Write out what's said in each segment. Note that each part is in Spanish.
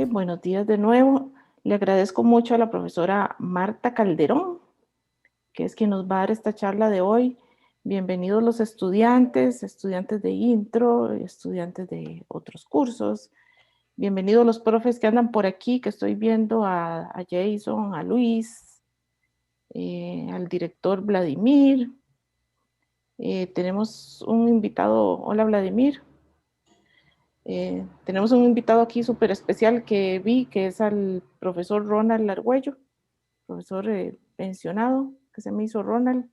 buenos días de nuevo. Le agradezco mucho a la profesora Marta Calderón, que es quien nos va a dar esta charla de hoy. Bienvenidos los estudiantes, estudiantes de intro, estudiantes de otros cursos. Bienvenidos los profes que andan por aquí, que estoy viendo a Jason, a Luis, al director Vladimir. Tenemos un invitado. Hola, Vladimir. Tenemos un invitado aquí súper especial que vi, que es al profesor Ronald Argüello, profesor pensionado, que se me hizo Ronald.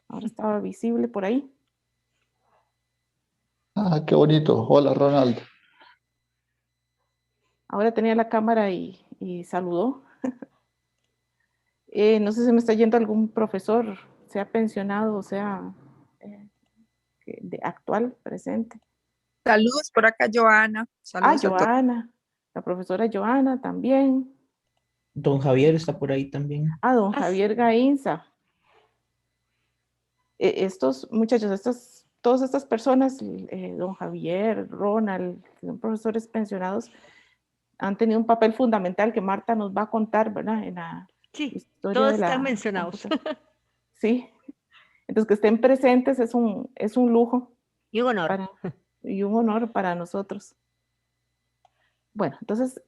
Ahora estaba visible por ahí. Ah, qué bonito. Hola, Ronald. Ahora tenía la cámara y saludó. No sé si me está yendo algún profesor, sea pensionado o sea eh, actual, presente. Saludos por acá, Joana. Ah, Saludos a todos. Joana, la profesora Joana también. Don Javier está por ahí también. Ah, don Javier Gainza. Estos muchachos, todas estas personas, don Javier, Ronald, que son profesores pensionados, han tenido un papel fundamental que Marta nos va a contar, ¿verdad? En la historia todos de la están mencionados. Sí, entonces que estén presentes es un lujo. Y un honor. Y un honor para nosotros. Bueno, entonces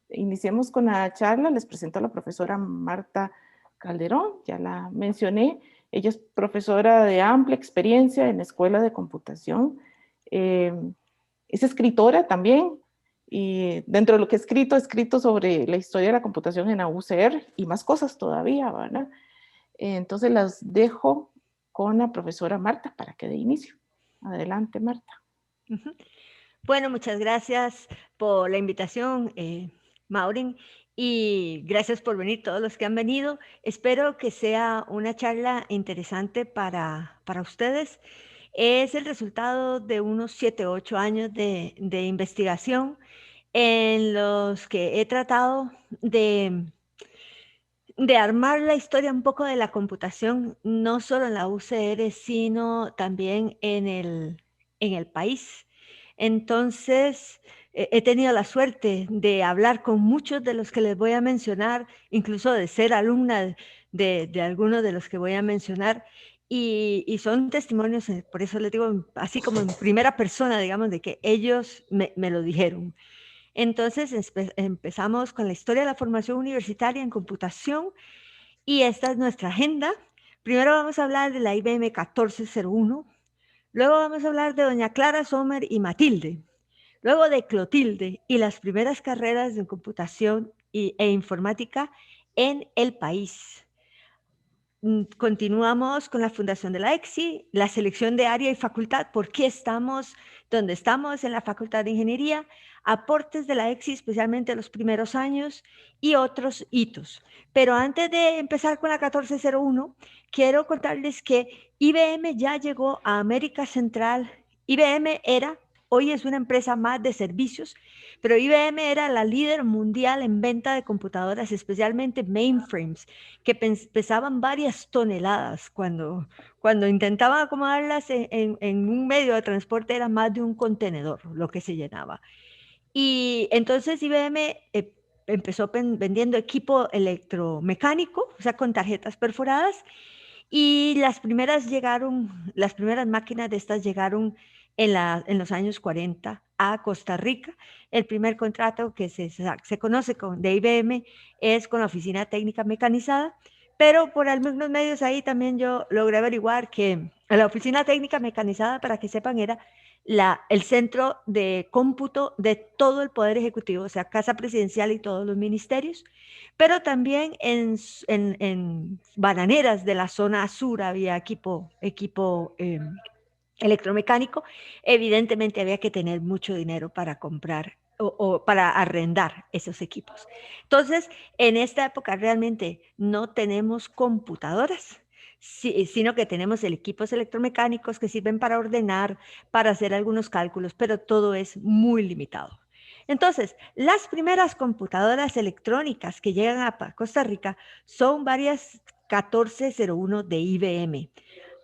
iniciemos con la charla. Les presento a la profesora Marta Calderón, ya la mencioné. Ella es profesora de amplia experiencia en la Escuela de Computación. Es escritora también, y dentro de lo que he escrito sobre la historia de la computación en la UCR y más cosas todavía, ¿verdad? Entonces las dejo con la profesora Marta para que dé inicio. Adelante, Marta. Bueno, muchas gracias por la invitación, Maureen, y gracias por venir todos los que han venido. Espero que sea una charla interesante para ustedes. Es el resultado de unos 7 u 8 años de investigación en los que he tratado de armar la historia un poco de la computación, no solo en la UCR, sino también en el país. Entonces, he tenido la suerte de hablar con muchos de los que les voy a mencionar, incluso de ser alumna de algunos de los que voy a mencionar, y son testimonios, por eso les digo, así como en primera persona, digamos, de que ellos me lo dijeron. Entonces empezamos con la historia de la formación universitaria en computación y esta es nuestra agenda. Primero vamos a hablar de la IBM 1401, luego vamos a hablar de doña Clara Sommer y Matilde, luego de Clotilde y las primeras carreras de computación e informática en el país. Continuamos con la fundación de la EXI, la selección de área y facultad, por qué estamos donde estamos en la Facultad de Ingeniería, aportes de la EXI, especialmente los primeros años, y otros hitos. Pero antes de empezar con la 1401, quiero contarles que IBM ya llegó a América Central. IBM hoy es una empresa más de servicios, pero IBM era la líder mundial en venta de computadoras, especialmente mainframes, que pesaban varias toneladas. Cuando intentaban acomodarlas en un medio de transporte era más de un contenedor lo que se llenaba. Y entonces IBM empezó vendiendo equipo electromecánico, o sea, con tarjetas perforadas, y las primeras máquinas de estas llegaron en los años 40 a Costa Rica. El primer contrato que se conoce de IBM es con la Oficina Técnica Mecanizada, pero por algunos medios ahí también yo logré averiguar que la Oficina Técnica Mecanizada, para que sepan, era el centro de cómputo de todo el Poder Ejecutivo, o sea, Casa Presidencial y todos los ministerios, pero también en bananeras de la zona sur había equipo electromecánico. Evidentemente había que tener mucho dinero para comprar o para arrendar esos equipos. Entonces, en esta época realmente no tenemos computadoras, sino que tenemos equipos electromecánicos que sirven para ordenar, para hacer algunos cálculos, pero todo es muy limitado. Entonces, las primeras computadoras electrónicas que llegan a Costa Rica son varias 1401 de IBM.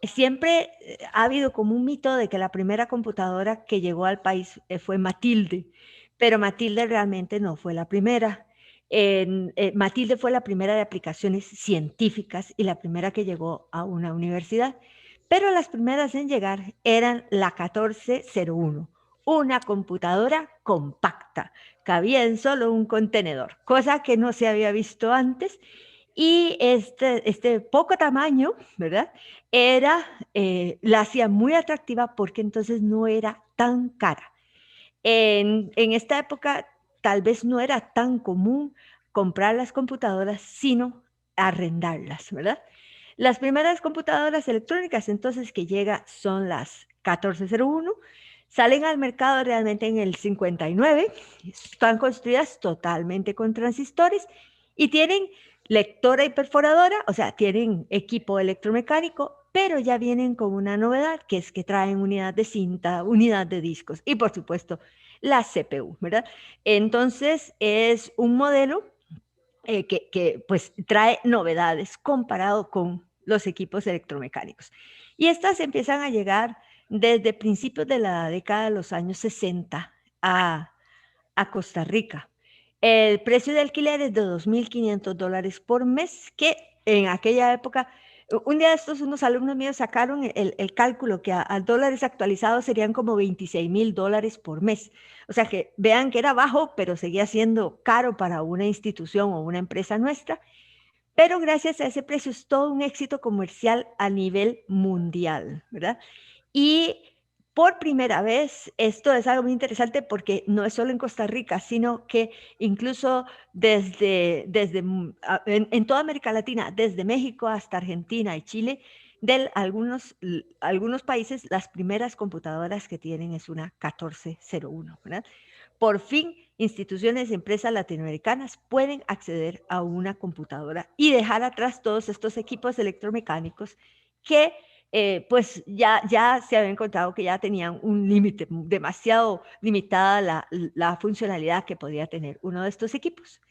Siempre ha habido como un mito de que la primera computadora que llegó al país fue Matilde, pero Matilde realmente no fue la primera. Matilde fue la primera de aplicaciones científicas y la primera que llegó a una universidad, pero las primeras en llegar eran la 1401, una computadora compacta, cabía en solo un contenedor, cosa que no se había visto antes, y este poco tamaño, ¿verdad? La hacía muy atractiva porque entonces no era tan cara. En esta época tal vez no era tan común comprar las computadoras, sino arrendarlas, ¿verdad? Las primeras computadoras electrónicas entonces que llega son las 1401, salen al mercado realmente en el 59, están construidas totalmente con transistores y tienen lectora y perforadora, o sea, tienen equipo electromecánico, pero ya vienen con una novedad, que es que traen unidad de cinta, unidad de discos y por supuesto la CPU, ¿verdad? Entonces es un modelo que pues trae novedades comparado con los equipos electromecánicos. Y estas empiezan a llegar desde principios de la década de los años 60 a Costa Rica. El precio de alquiler es de $2.500 por mes, que en aquella época, un día de estos unos alumnos míos sacaron el cálculo que a dólares actualizados serían como $26.000 por mes. O sea que vean que era bajo, pero seguía siendo caro para una institución o una empresa nuestra. Pero gracias a ese precio es todo un éxito comercial a nivel mundial, ¿verdad? Y por primera vez, esto es algo muy interesante porque no es solo en Costa Rica, sino que incluso en toda América Latina, desde México hasta Argentina y Chile, de algunos países, las primeras computadoras que tienen es una 1401, ¿verdad? Por fin, instituciones y empresas latinoamericanas pueden acceder a una computadora y dejar atrás todos estos equipos electromecánicos que pues ya se había encontrado que ya tenían un límite, demasiado limitada la funcionalidad que podía tener uno de estos equipos.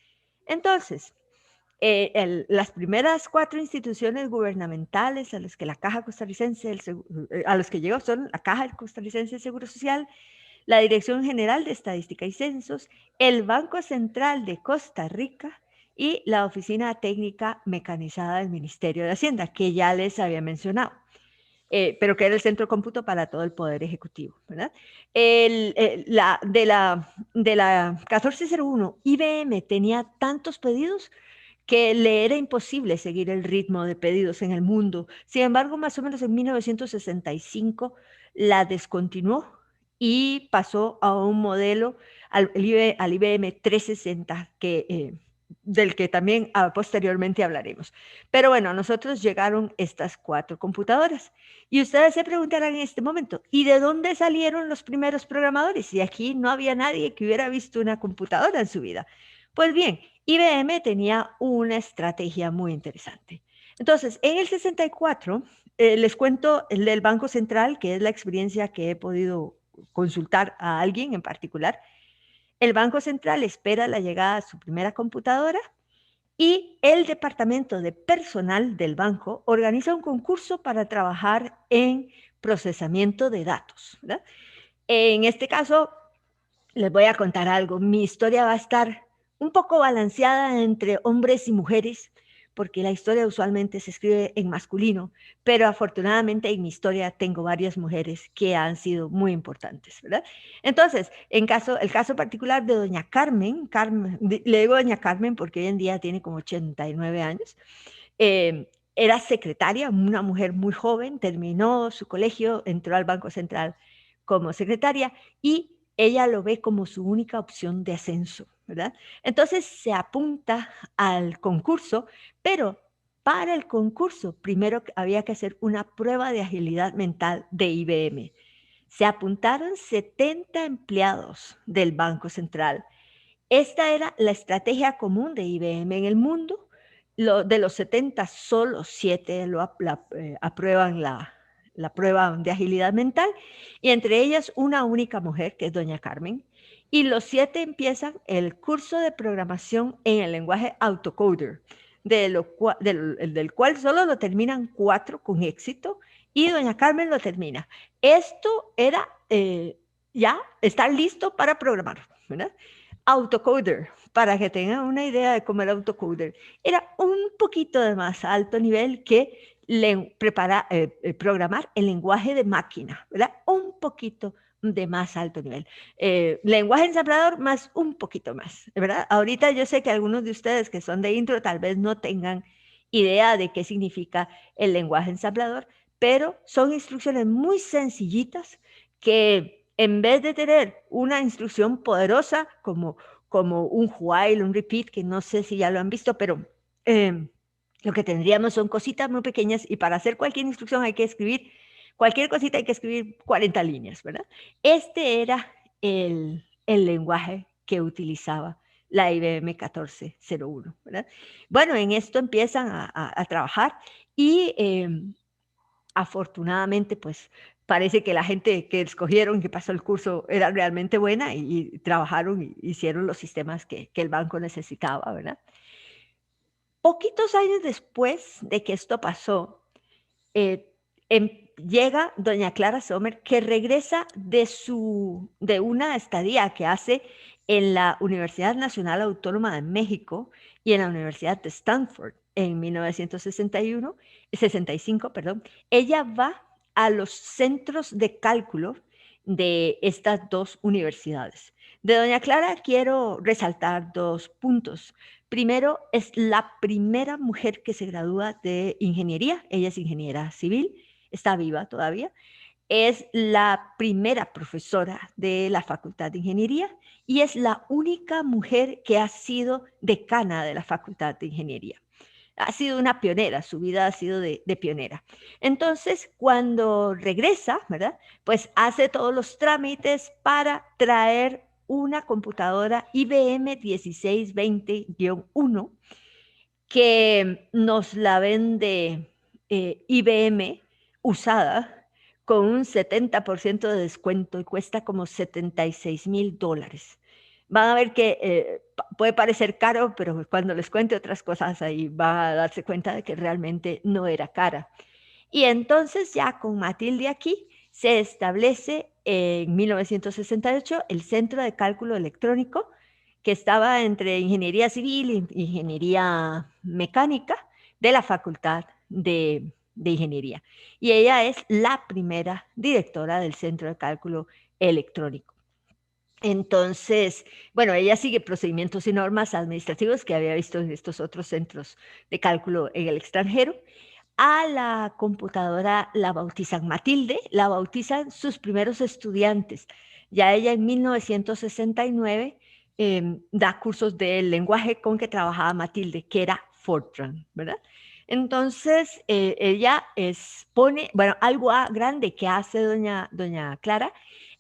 Entonces, las primeras 4 instituciones gubernamentales a las que la Caja Costarricense, a los que llegó son la Caja Costarricense de Seguro Social, la Dirección General de Estadística y Censos, el Banco Central de Costa Rica y la Oficina Técnica Mecanizada del Ministerio de Hacienda, que ya les había mencionado. Pero que era el centro de cómputo para todo el Poder Ejecutivo, ¿verdad? De la 1401, IBM tenía tantos pedidos que le era imposible seguir el ritmo de pedidos en el mundo. Sin embargo, más o menos en 1965 la descontinuó y pasó a un modelo, al IBM 360, del que también posteriormente hablaremos. Pero bueno, a nosotros llegaron estas 4 computadoras. Y ustedes se preguntarán en este momento, ¿y de dónde salieron los primeros programadores? Y aquí no había nadie que hubiera visto una computadora en su vida. Pues bien, IBM tenía una estrategia muy interesante. Entonces, en el 64, les cuento el del Banco Central, que es la experiencia que he podido consultar a alguien en particular. El Banco Central espera la llegada de su primera computadora y el departamento de personal del banco organiza un concurso para trabajar en procesamiento de datos, ¿verdad? En este caso, les voy a contar algo. Mi historia va a estar un poco balanceada entre hombres y mujeres, porque la historia usualmente se escribe en masculino, pero afortunadamente en mi historia tengo varias mujeres que han sido muy importantes, ¿verdad? Entonces, el caso particular de doña Carmen, le digo doña Carmen porque hoy en día tiene como 89 años, era secretaria, una mujer muy joven, terminó su colegio, entró al Banco Central como secretaria y ella lo ve como su única opción de ascenso, ¿verdad? Entonces se apunta al concurso, pero para el concurso primero había que hacer una prueba de agilidad mental de IBM. Se apuntaron 70 empleados del Banco Central. Esta era la estrategia común de IBM en el mundo. De los 70, solo 7 aprueban la prueba de agilidad mental, y entre ellas una única mujer, que es doña Carmen, y los 7 empiezan el curso de programación en el lenguaje autocoder, del cual solo lo terminan 4 con éxito, y doña Carmen lo termina. Esto era ya estar listo para programar, ¿verdad? Autocoder, para que tengan una idea de cómo era autocoder, era un poquito de más alto nivel que programar el lenguaje de máquina, ¿verdad? Un poquito de más alto nivel. Lenguaje ensamblador más un poquito más, ¿verdad? Ahorita yo sé que algunos de ustedes que son de intro tal vez no tengan idea de qué significa el lenguaje ensamblador, pero son instrucciones muy sencillitas que en vez de tener una instrucción poderosa como un while, un repeat, que no sé si ya lo han visto, pero lo que tendríamos son cositas muy pequeñas y para hacer cualquier instrucción hay que escribir, cualquier cosita hay que escribir 40 líneas, ¿verdad? Este era el lenguaje que utilizaba la IBM 1401, ¿verdad? Bueno, en esto empiezan a trabajar y afortunadamente, pues parece que la gente que escogieron, que pasó el curso, era realmente buena y trabajaron y hicieron los sistemas que el banco necesitaba, ¿verdad? Poquitos años después de que esto pasó, llega doña Clara Sommer, que regresa de una estadía que hace en la Universidad Nacional Autónoma de México y en la Universidad de Stanford en 1965, perdón. Ella va a los centros de cálculo de estas dos universidades. De doña Clara quiero resaltar 2 puntos. Primero, es la primera mujer que se gradúa de ingeniería. Ella es ingeniera civil, está viva todavía. Es la primera profesora de la Facultad de Ingeniería y es la única mujer que ha sido decana de la Facultad de Ingeniería. Ha sido una pionera, su vida ha sido de pionera. Entonces, cuando regresa, ¿verdad? Pues hace todos los trámites para traer una computadora IBM 1620-1 que nos la vende IBM usada con un 70% de descuento y cuesta como $76,000. Van a ver que puede parecer caro, pero cuando les cuente otras cosas ahí van a darse cuenta de que realmente no era cara. Y entonces ya con Matilde aquí se establece en 1968 el Centro de Cálculo Electrónico, que estaba entre Ingeniería Civil e Ingeniería Mecánica de la Facultad de Ingeniería. Y ella es la primera directora del Centro de Cálculo Electrónico. Entonces, bueno, ella sigue procedimientos y normas administrativos que había visto en estos otros centros de cálculo en el extranjero. A la computadora la bautizan Matilde, la bautizan sus primeros estudiantes. Ya ella en 1969 da cursos del lenguaje con que trabajaba Matilde, que era Fortran, ¿verdad? Entonces, ella pone, bueno, algo grande que hace doña Clara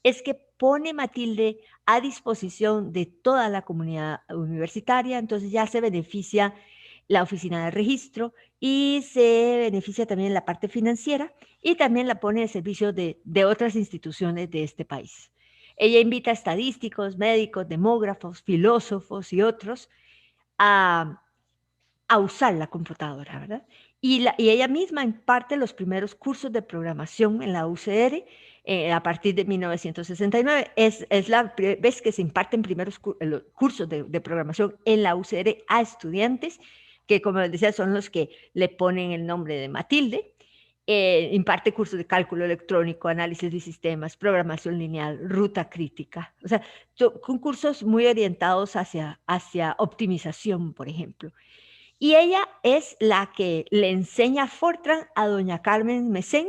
es que pone Matilde a disposición de toda la comunidad universitaria, entonces ya se beneficia la oficina de registro y se beneficia también la parte financiera y también la pone al servicio de otras instituciones de este país. Ella invita a estadísticos, médicos, demógrafos, filósofos y otros a usar la computadora, ¿verdad? Y ella misma imparte los primeros cursos de programación en la UCR a partir de 1969. Es la vez que se imparten primeros cursos de programación en la UCR a estudiantes, que como les decía son los que le ponen el nombre de Matilde. Imparte cursos de cálculo electrónico, análisis de sistemas, programación lineal, ruta crítica. O sea, son cursos muy orientados hacia optimización, por ejemplo. Y ella es la que le enseña Fortran a doña Carmen Mesén,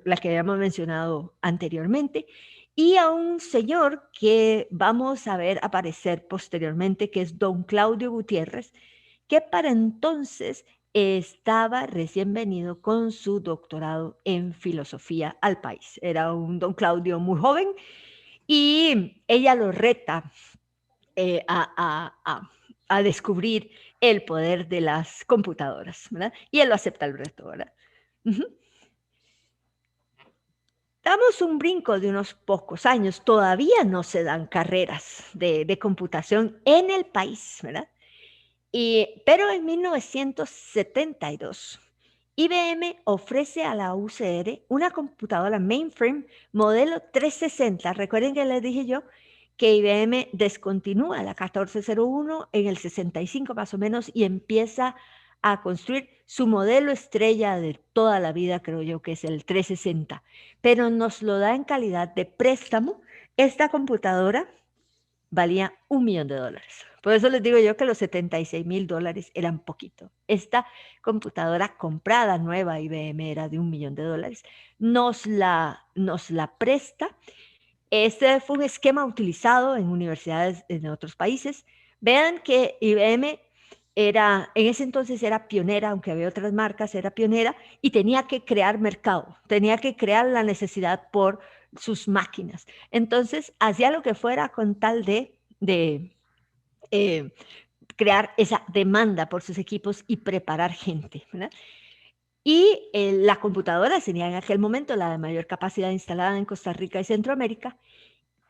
la que habíamos mencionado anteriormente, y a un señor que vamos a ver aparecer posteriormente, que es don Claudio Gutiérrez, que para entonces estaba recién venido con su doctorado en filosofía al país. Era un don Claudio muy joven y ella lo reta a descubrir el poder de las computadoras, ¿verdad? Y él lo acepta el reto, ¿verdad? Damos un brinco de unos pocos años, todavía no se dan carreras de computación en el país, ¿verdad? Pero en 1972 IBM ofrece a la UCR una computadora mainframe modelo 360. Recuerden que les dije yo que IBM descontinúa la 1401 en el 65 más o menos y empieza a construir su modelo estrella de toda la vida, creo yo, que es el 360. Pero nos lo da en calidad de préstamo. Esta computadora valía $1 millón. Por eso les digo yo que los $76,000 eran poquito. Esta computadora comprada nueva IBM era de $1 millón. Nos la presta. Este fue un esquema utilizado en universidades en otros países. Vean que IBM en ese entonces era pionera, aunque había otras marcas, era pionera y tenía que crear mercado, tenía que crear la necesidad por sus máquinas. Entonces, hacía lo que fuera con tal de crear esa demanda por sus equipos y preparar gente, ¿verdad? Y la computadora tenía en aquel momento la de mayor capacidad instalada en Costa Rica y Centroamérica,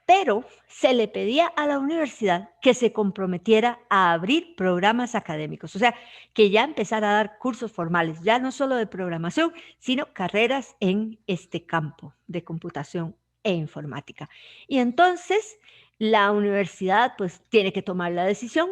pero se le pedía a la universidad que se comprometiera a abrir programas académicos, o sea, que ya empezara a dar cursos formales, ya no solo de programación, sino carreras en este campo de computación e informática. Y entonces la universidad pues tiene que tomar la decisión.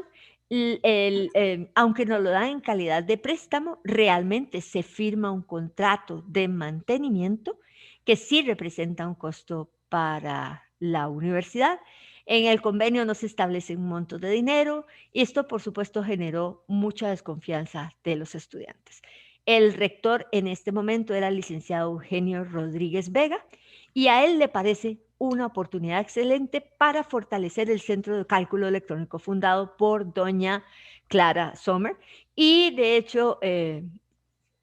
Aunque nos lo dan en calidad de préstamo, realmente se firma un contrato de mantenimiento que sí representa un costo para la universidad. En el convenio no se establece un monto de dinero y esto, por supuesto, generó mucha desconfianza de los estudiantes. El rector en este momento era el licenciado Eugenio Rodríguez Vega y a él le parece una oportunidad excelente para fortalecer el Centro de Cálculo Electrónico fundado por doña Clara Sommer y de hecho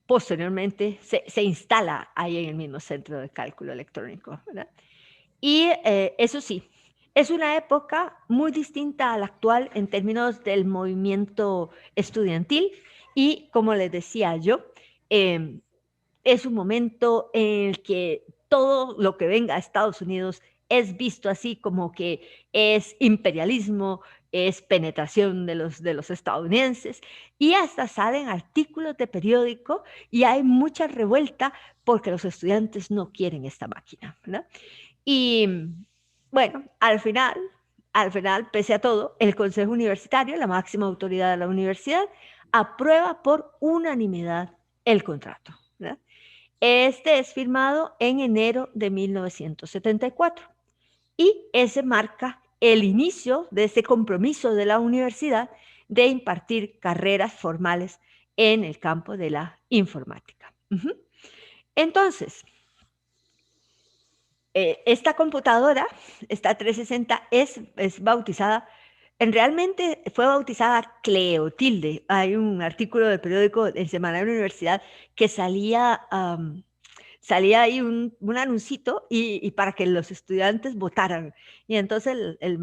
posteriormente se instala ahí en el mismo Centro de Cálculo Electrónico, ¿verdad? Y eso sí, es una época muy distinta a la actual en términos del movimiento estudiantil y como les decía yo, es un momento en el que todo lo que venga a Estados Unidos es visto así como que es imperialismo, es penetración de los estadounidenses y hasta salen artículos de periódico y hay mucha revuelta porque los estudiantes no quieren esta máquina, ¿verdad? Y bueno, al final, pese a todo, el Consejo Universitario, la máxima autoridad de la universidad, aprueba por unanimidad el contrato, ¿verdad? Este es firmado en enero de 1974 y ese marca el inicio de ese compromiso de la universidad de impartir carreras formales en el campo de la informática. Entonces, esta computadora, esta 360, es bautizada, realmente fue bautizada Cleotilde. Hay un artículo del periódico El Semanario de la Universidad que salía ahí un anuncito y para que los estudiantes votaran. Y entonces el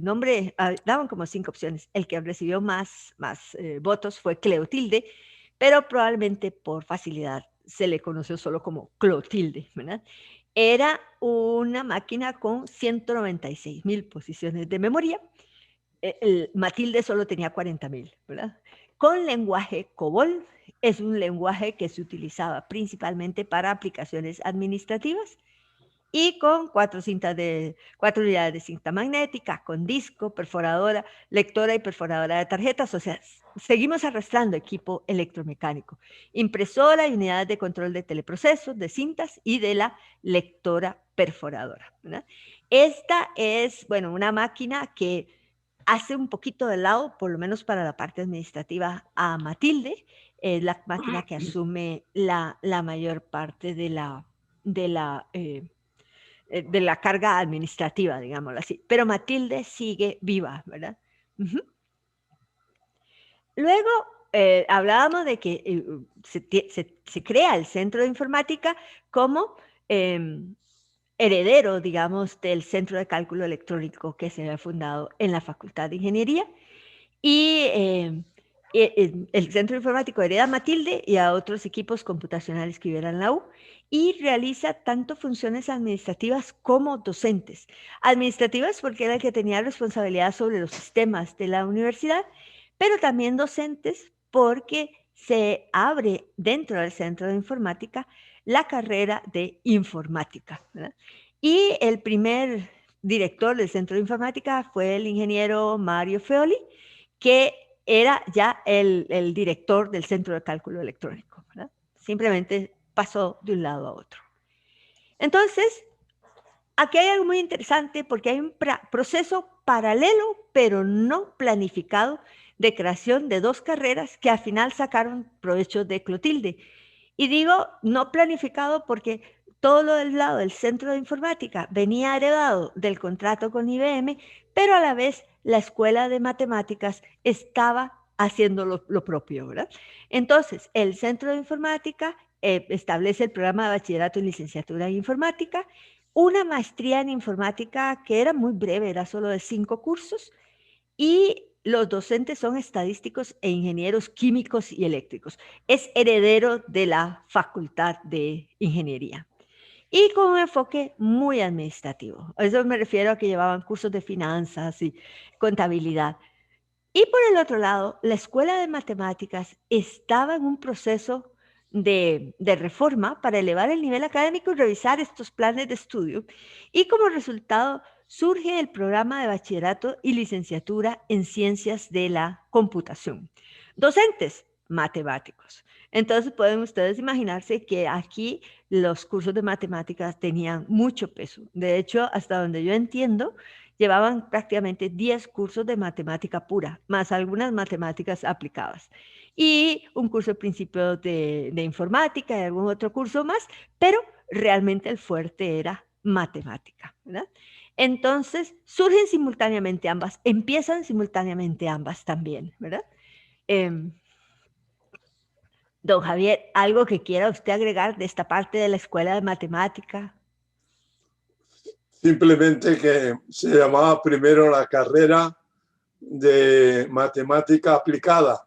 nombre, daban como 5 opciones. El que recibió más votos fue Cleotilde, pero probablemente por facilidad se le conoció solo como Clotilde, ¿verdad? Era una máquina con 196,000 posiciones de memoria. Matilde solo tenía 40,000, ¿verdad? Con lenguaje COBOL, es un lenguaje que se utilizaba principalmente para aplicaciones administrativas y con 4 unidades de cinta magnética, con disco, perforadora, lectora y perforadora de tarjetas, o sea, seguimos arrastrando equipo electromecánico, impresora y unidades de control de teleprocesos, de cintas y de la lectora perforadora, ¿verdad? Esta es, bueno, una máquina que hace un poquito de lado, por lo menos para la parte administrativa, a Matilde, es la máquina que asume la mayor parte de la carga administrativa, digámoslo así. Pero Matilde sigue viva, ¿verdad? Luego hablábamos de que se crea el Centro de Informática como heredero, digamos, del Centro de Cálculo Electrónico que se había fundado en la Facultad de Ingeniería. Y el Centro Informático hereda a Matilde y a otros equipos computacionales que hubiera en la U y realiza tanto funciones administrativas como docentes. Administrativas porque era el que tenía responsabilidad sobre los sistemas de la universidad, pero también docentes porque se abre dentro del Centro de Informática la carrera de informática, ¿verdad? Y el primer director del Centro de Informática fue el ingeniero Mario Feoli, que era ya el director del Centro de Cálculo Electrónico, ¿verdad? Simplemente pasó de un lado a otro. Entonces, aquí hay algo muy interesante porque hay un proceso paralelo, pero no planificado, de creación de dos carreras que al final sacaron provecho de Clotilde. Y digo no planificado porque todo lo del lado del Centro de Informática venía heredado del contrato con IBM, pero a la vez la Escuela de Matemáticas estaba haciendo lo propio, ¿verdad? Entonces, el Centro de Informática establece el programa de bachillerato y licenciatura en informática, una maestría en informática que era muy breve, era solo de 5 cursos, y los docentes son estadísticos e ingenieros químicos y eléctricos. Es heredero de la Facultad de Ingeniería. Y con un enfoque muy administrativo. A eso me refiero a que llevaban cursos de finanzas y contabilidad. Y por el otro lado, la Escuela de Matemáticas estaba en un proceso de reforma para elevar el nivel académico y revisar estos planes de estudio. Y como resultado surge el programa de bachillerato y licenciatura en ciencias de la computación. Docentes, matemáticos. Entonces pueden ustedes imaginarse que aquí los cursos de matemáticas tenían mucho peso. De hecho, hasta donde yo entiendo, llevaban prácticamente 10 cursos de matemática pura, más algunas matemáticas aplicadas. Y un curso de principios de informática y algún otro curso más, pero realmente el fuerte era matemática, ¿verdad? Entonces, surgen simultáneamente ambas, empiezan simultáneamente ambas también, ¿verdad? Don Javier, ¿algo que quiera usted agregar de esta parte de la Escuela de Matemática? Simplemente que se llamaba primero la carrera de matemática aplicada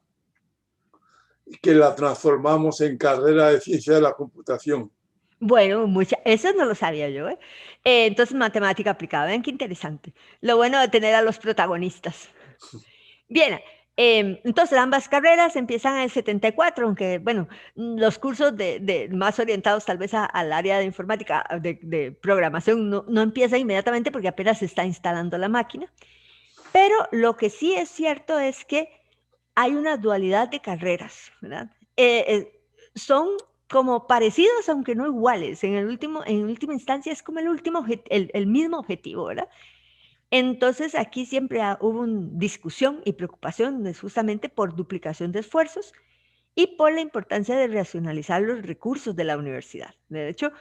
y que la transformamos en carrera de ciencia de la computación. Bueno, eso no lo sabía yo, ¿eh? Entonces, matemática aplicada, vean qué interesante. Lo bueno de tener a los protagonistas. Bien, entonces ambas carreras empiezan en el 74, aunque, bueno, los cursos más orientados tal vez al área de informática, de programación, no empiezan inmediatamente porque apenas se está instalando la máquina. Pero lo que sí es cierto es que hay una dualidad de carreras, ¿verdad? Son como parecidos, aunque no iguales. En última instancia es como el mismo objetivo, ¿verdad? Entonces aquí siempre hubo discusión y preocupación justamente por duplicación de esfuerzos y por la importancia de racionalizar los recursos de la universidad. De hecho,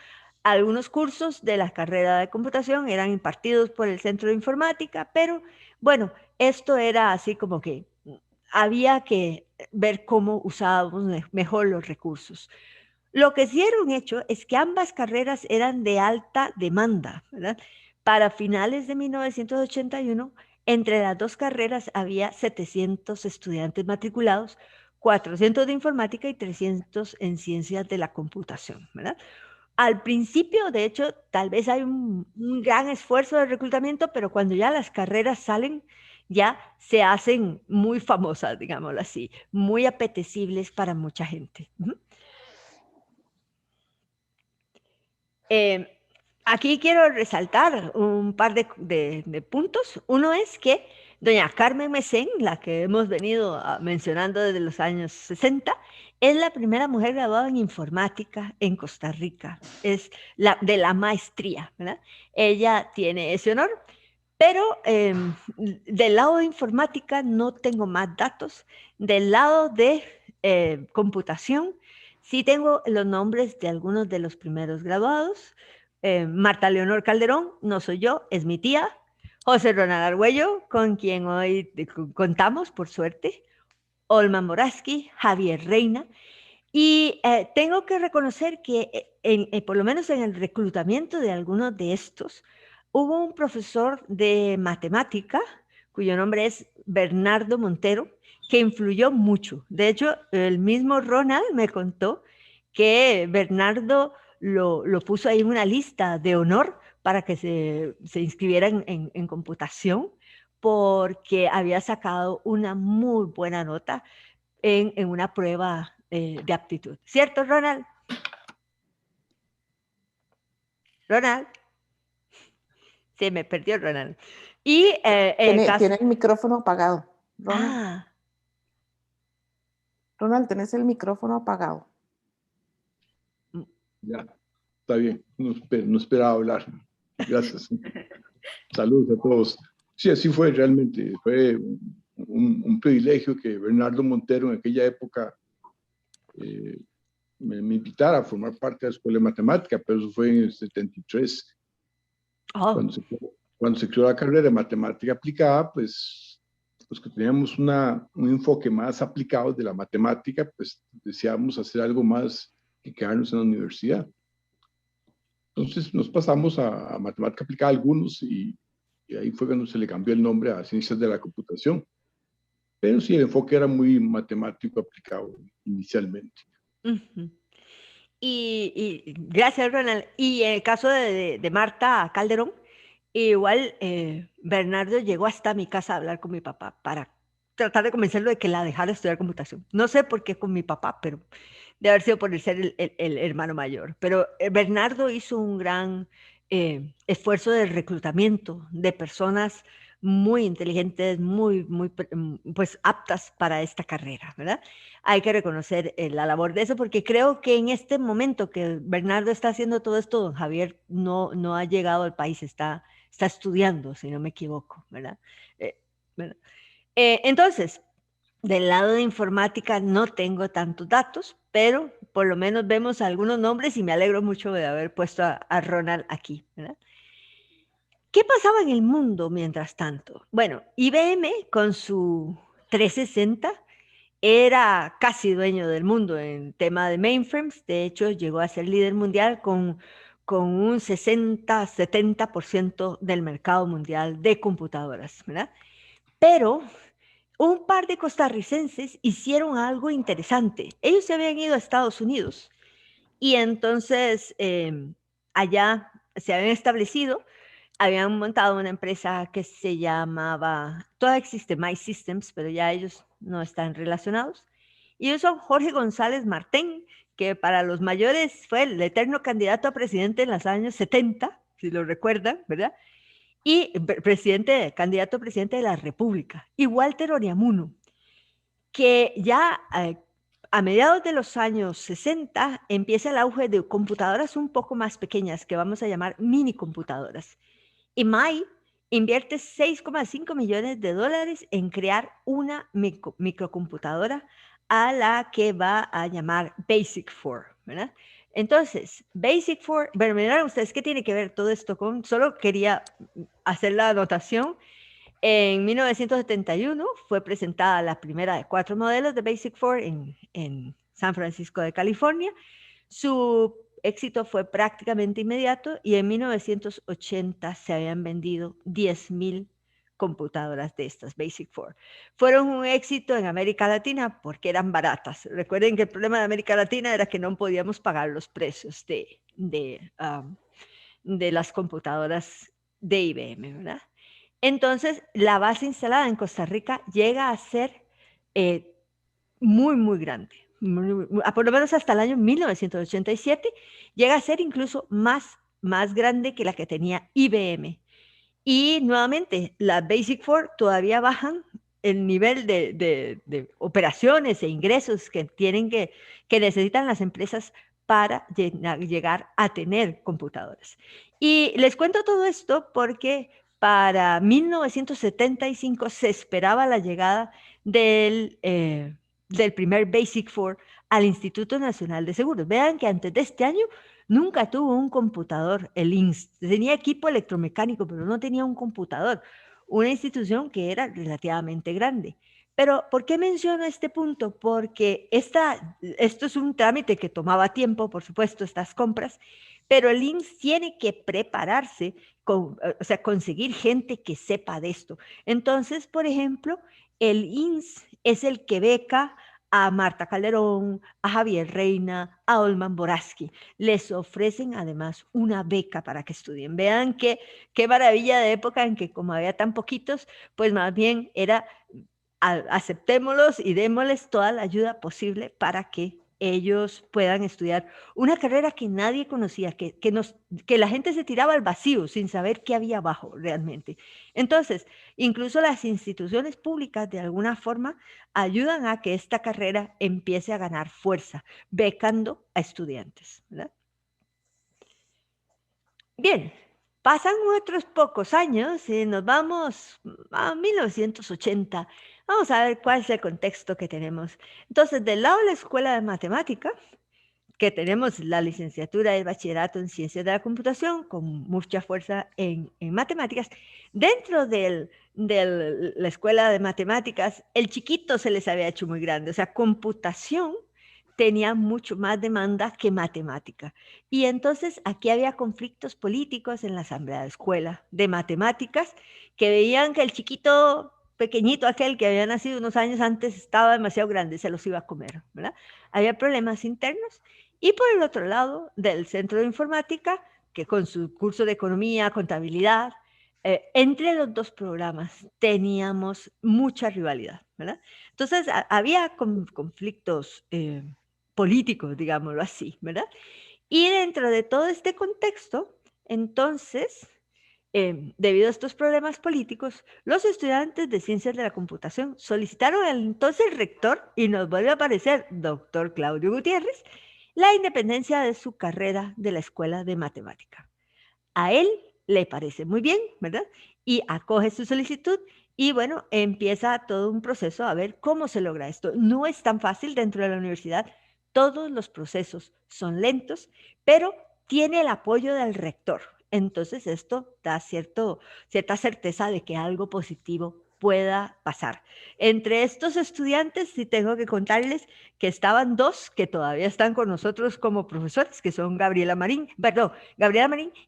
algunos cursos de la carrera de computación eran impartidos por el Centro de Informática, pero bueno, esto era así como que había que ver cómo usábamos mejor los recursos. Lo que sí era un hecho es que ambas carreras eran de alta demanda, ¿verdad? Para finales de 1981, entre las dos carreras había 700 estudiantes matriculados, 400 de informática y 300 en ciencias de la computación, ¿verdad? Al principio, de hecho, tal vez hay un gran esfuerzo de reclutamiento, pero cuando ya las carreras salen, ya se hacen muy famosas, digámoslo así, muy apetecibles para mucha gente. Aquí quiero resaltar un par de puntos. Uno es que doña Carmen Mesén, la que hemos venido mencionando desde los años 60, es la primera mujer graduada en informática en Costa Rica. Es de la maestría, ¿verdad? Ella tiene ese honor. Pero del lado de informática no tengo más datos. Del lado de computación, sí tengo los nombres de algunos de los primeros graduados. Marta Leonor Calderón, no soy yo, es mi tía. José Ronald Argüello, con quien hoy contamos, por suerte. Olma Moraski, Javier Reina. Y tengo que reconocer que por lo menos en el reclutamiento de algunos de estos, hubo un profesor de matemática, cuyo nombre es Bernardo Montero, que influyó mucho. De hecho, el mismo Ronald me contó que Bernardo lo puso ahí en una lista de honor para que se inscribieran en computación, porque había sacado una muy buena nota en una prueba de aptitud. ¿Cierto, Ronald? Ronald. Sí, me perdió Ronald. Y tiene el micrófono apagado. Ronald, Ronald, tenés el micrófono apagado. Ya, está bien. No esperaba hablar. Gracias. Saludos a todos. Sí, así fue realmente. Fue un privilegio que Bernardo Montero en aquella época me invitara a formar parte de la Escuela de Matemática, pero eso fue en el 73. Cuando se creó la carrera de Matemática Aplicada, pues los que teníamos un enfoque más aplicado de la matemática, pues deseábamos hacer algo más que quedarnos en la universidad. Entonces nos pasamos a Matemática Aplicada algunos y ahí fue cuando se le cambió el nombre a Ciencias de la Computación. Pero sí, el enfoque era muy matemático aplicado inicialmente. Y gracias, Ronald. Y en el caso de Marta Calderón, igual Bernardo llegó hasta mi casa a hablar con mi papá para tratar de convencerlo de que la dejara estudiar computación. No sé por qué con mi papá, pero debe haber sido por el ser el hermano mayor. Pero Bernardo hizo un gran esfuerzo de reclutamiento de personas muy inteligentes, muy pues aptas para esta carrera, ¿verdad? Hay que reconocer la labor de eso, porque creo que en este momento que Bernardo está haciendo todo esto, don Javier no ha llegado al país, está estudiando, si no me equivoco, ¿verdad? Entonces, del lado de informática no tengo tantos datos, pero por lo menos vemos algunos nombres y me alegro mucho de haber puesto a Ronald aquí, ¿verdad? ¿Qué pasaba en el mundo mientras tanto? Bueno, IBM con su 360 era casi dueño del mundo en tema de mainframes. De hecho, llegó a ser líder mundial con un 60-70% del mercado mundial de computadoras, ¿verdad? Pero un par de costarricenses hicieron algo interesante. Ellos se habían ido a Estados Unidos y entonces allá se habían establecido. Habían montado una empresa que se llamaba, todavía existe MySystems, pero ya ellos no están relacionados. Y ellos son Jorge González Martén, que para los mayores fue el eterno candidato a presidente en los años 70, si lo recuerdan, ¿verdad? Y candidato a presidente de la República. Y Walter Oriamuno, que ya a mediados de los años 60 empieza el auge de computadoras un poco más pequeñas, que vamos a llamar mini computadoras. Y May invierte $6,5 millones en crear una microcomputadora a la que va a llamar Basic 4, ¿verdad? Entonces, Basic 4, bueno, miren ustedes, ¿qué tiene que ver todo esto con? Solo quería hacer la anotación. En 1971 fue presentada la primera de 4 modelos de Basic 4 en San Francisco de California. Su éxito fue prácticamente inmediato y en 1980 se habían vendido 10,000 computadoras de estas Basic 4. Fueron un éxito en América Latina porque eran baratas. Recuerden que el problema de América Latina era que no podíamos pagar los precios de las computadoras de IBM, ¿verdad? Entonces, la base instalada en Costa Rica llega a ser muy grande. Por lo menos hasta el año 1987, llega a ser incluso más grande que la que tenía IBM. Y nuevamente, las Basic 4 todavía bajan el nivel de operaciones e ingresos que necesitan las empresas para llegar a tener computadoras. Y les cuento todo esto porque para 1975 se esperaba la llegada del primer Basic 4 al Instituto Nacional de Seguros. Vean que antes de este año nunca tuvo un computador el INSS. Tenía equipo electromecánico, pero no tenía un computador. Una institución que era relativamente grande. Pero, ¿por qué menciono este punto? Porque esto es un trámite que tomaba tiempo, por supuesto, estas compras, pero el INSS tiene que prepararse, o sea, conseguir gente que sepa de esto. Entonces, por ejemplo, el INSS es el que beca a Marta Calderón, a Javier Reina, a Olman Boraski. Les ofrecen además una beca para que estudien. Vean qué maravilla de época en que como había tan poquitos, pues más bien era aceptémoslos y démosles toda la ayuda posible para que ellos puedan estudiar una carrera que nadie conocía, que la gente se tiraba al vacío sin saber qué había abajo realmente. Entonces, incluso las instituciones públicas de alguna forma ayudan a que esta carrera empiece a ganar fuerza, becando a estudiantes, ¿verdad? Bien, pasan otros pocos años y nos vamos a 1980. Vamos a ver cuál es el contexto que tenemos. Entonces, del lado de la Escuela de Matemática, que tenemos la licenciatura y el bachillerato en Ciencias de la Computación, con mucha fuerza en matemáticas, dentro de la Escuela de Matemáticas, el chiquito se les había hecho muy grande, o sea, computación tenía mucho más demanda que matemática. Y entonces aquí había conflictos políticos en la asamblea de escuela de matemáticas que veían que el chiquito pequeñito, aquel que había nacido unos años antes, estaba demasiado grande, se los iba a comer, ¿verdad? Había problemas internos. Y por el otro lado, del centro de informática, que con su curso de economía, contabilidad, entre los dos programas teníamos mucha rivalidad, ¿verdad? Entonces había conflictos políticos, digámoslo así, ¿verdad? Y dentro de todo este contexto, entonces, debido a estos problemas políticos, los estudiantes de Ciencias de la Computación solicitaron al entonces rector, y nos vuelve a aparecer doctor Claudio Gutiérrez, la independencia de su carrera de la Escuela de Matemática. A él le parece muy bien, ¿verdad? Y acoge su solicitud y bueno, empieza todo un proceso a ver cómo se logra esto. No es tan fácil dentro de la universidad, todos los procesos son lentos, pero tiene el apoyo del rector. Entonces esto da cierta certeza de que algo positivo pueda pasar. Entre estos estudiantes, sí tengo que contarles que estaban dos que todavía están con nosotros como profesores, que son Gabriela Marín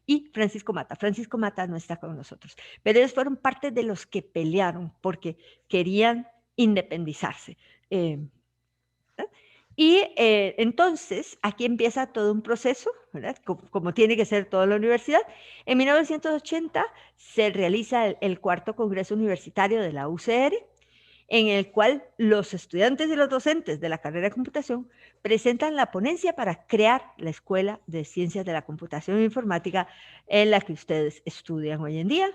y Francisco Mata. Francisco Mata no está con nosotros, pero ellos fueron parte de los que pelearon porque querían independizarse. Y entonces aquí empieza todo un proceso, ¿verdad? Como tiene que ser toda la universidad. En 1980 se realiza el cuarto Congreso Universitario de la UCR, en el cual los estudiantes y los docentes de la carrera de computación presentan la ponencia para crear la Escuela de Ciencias de la Computación e Informática en la que ustedes estudian hoy en día.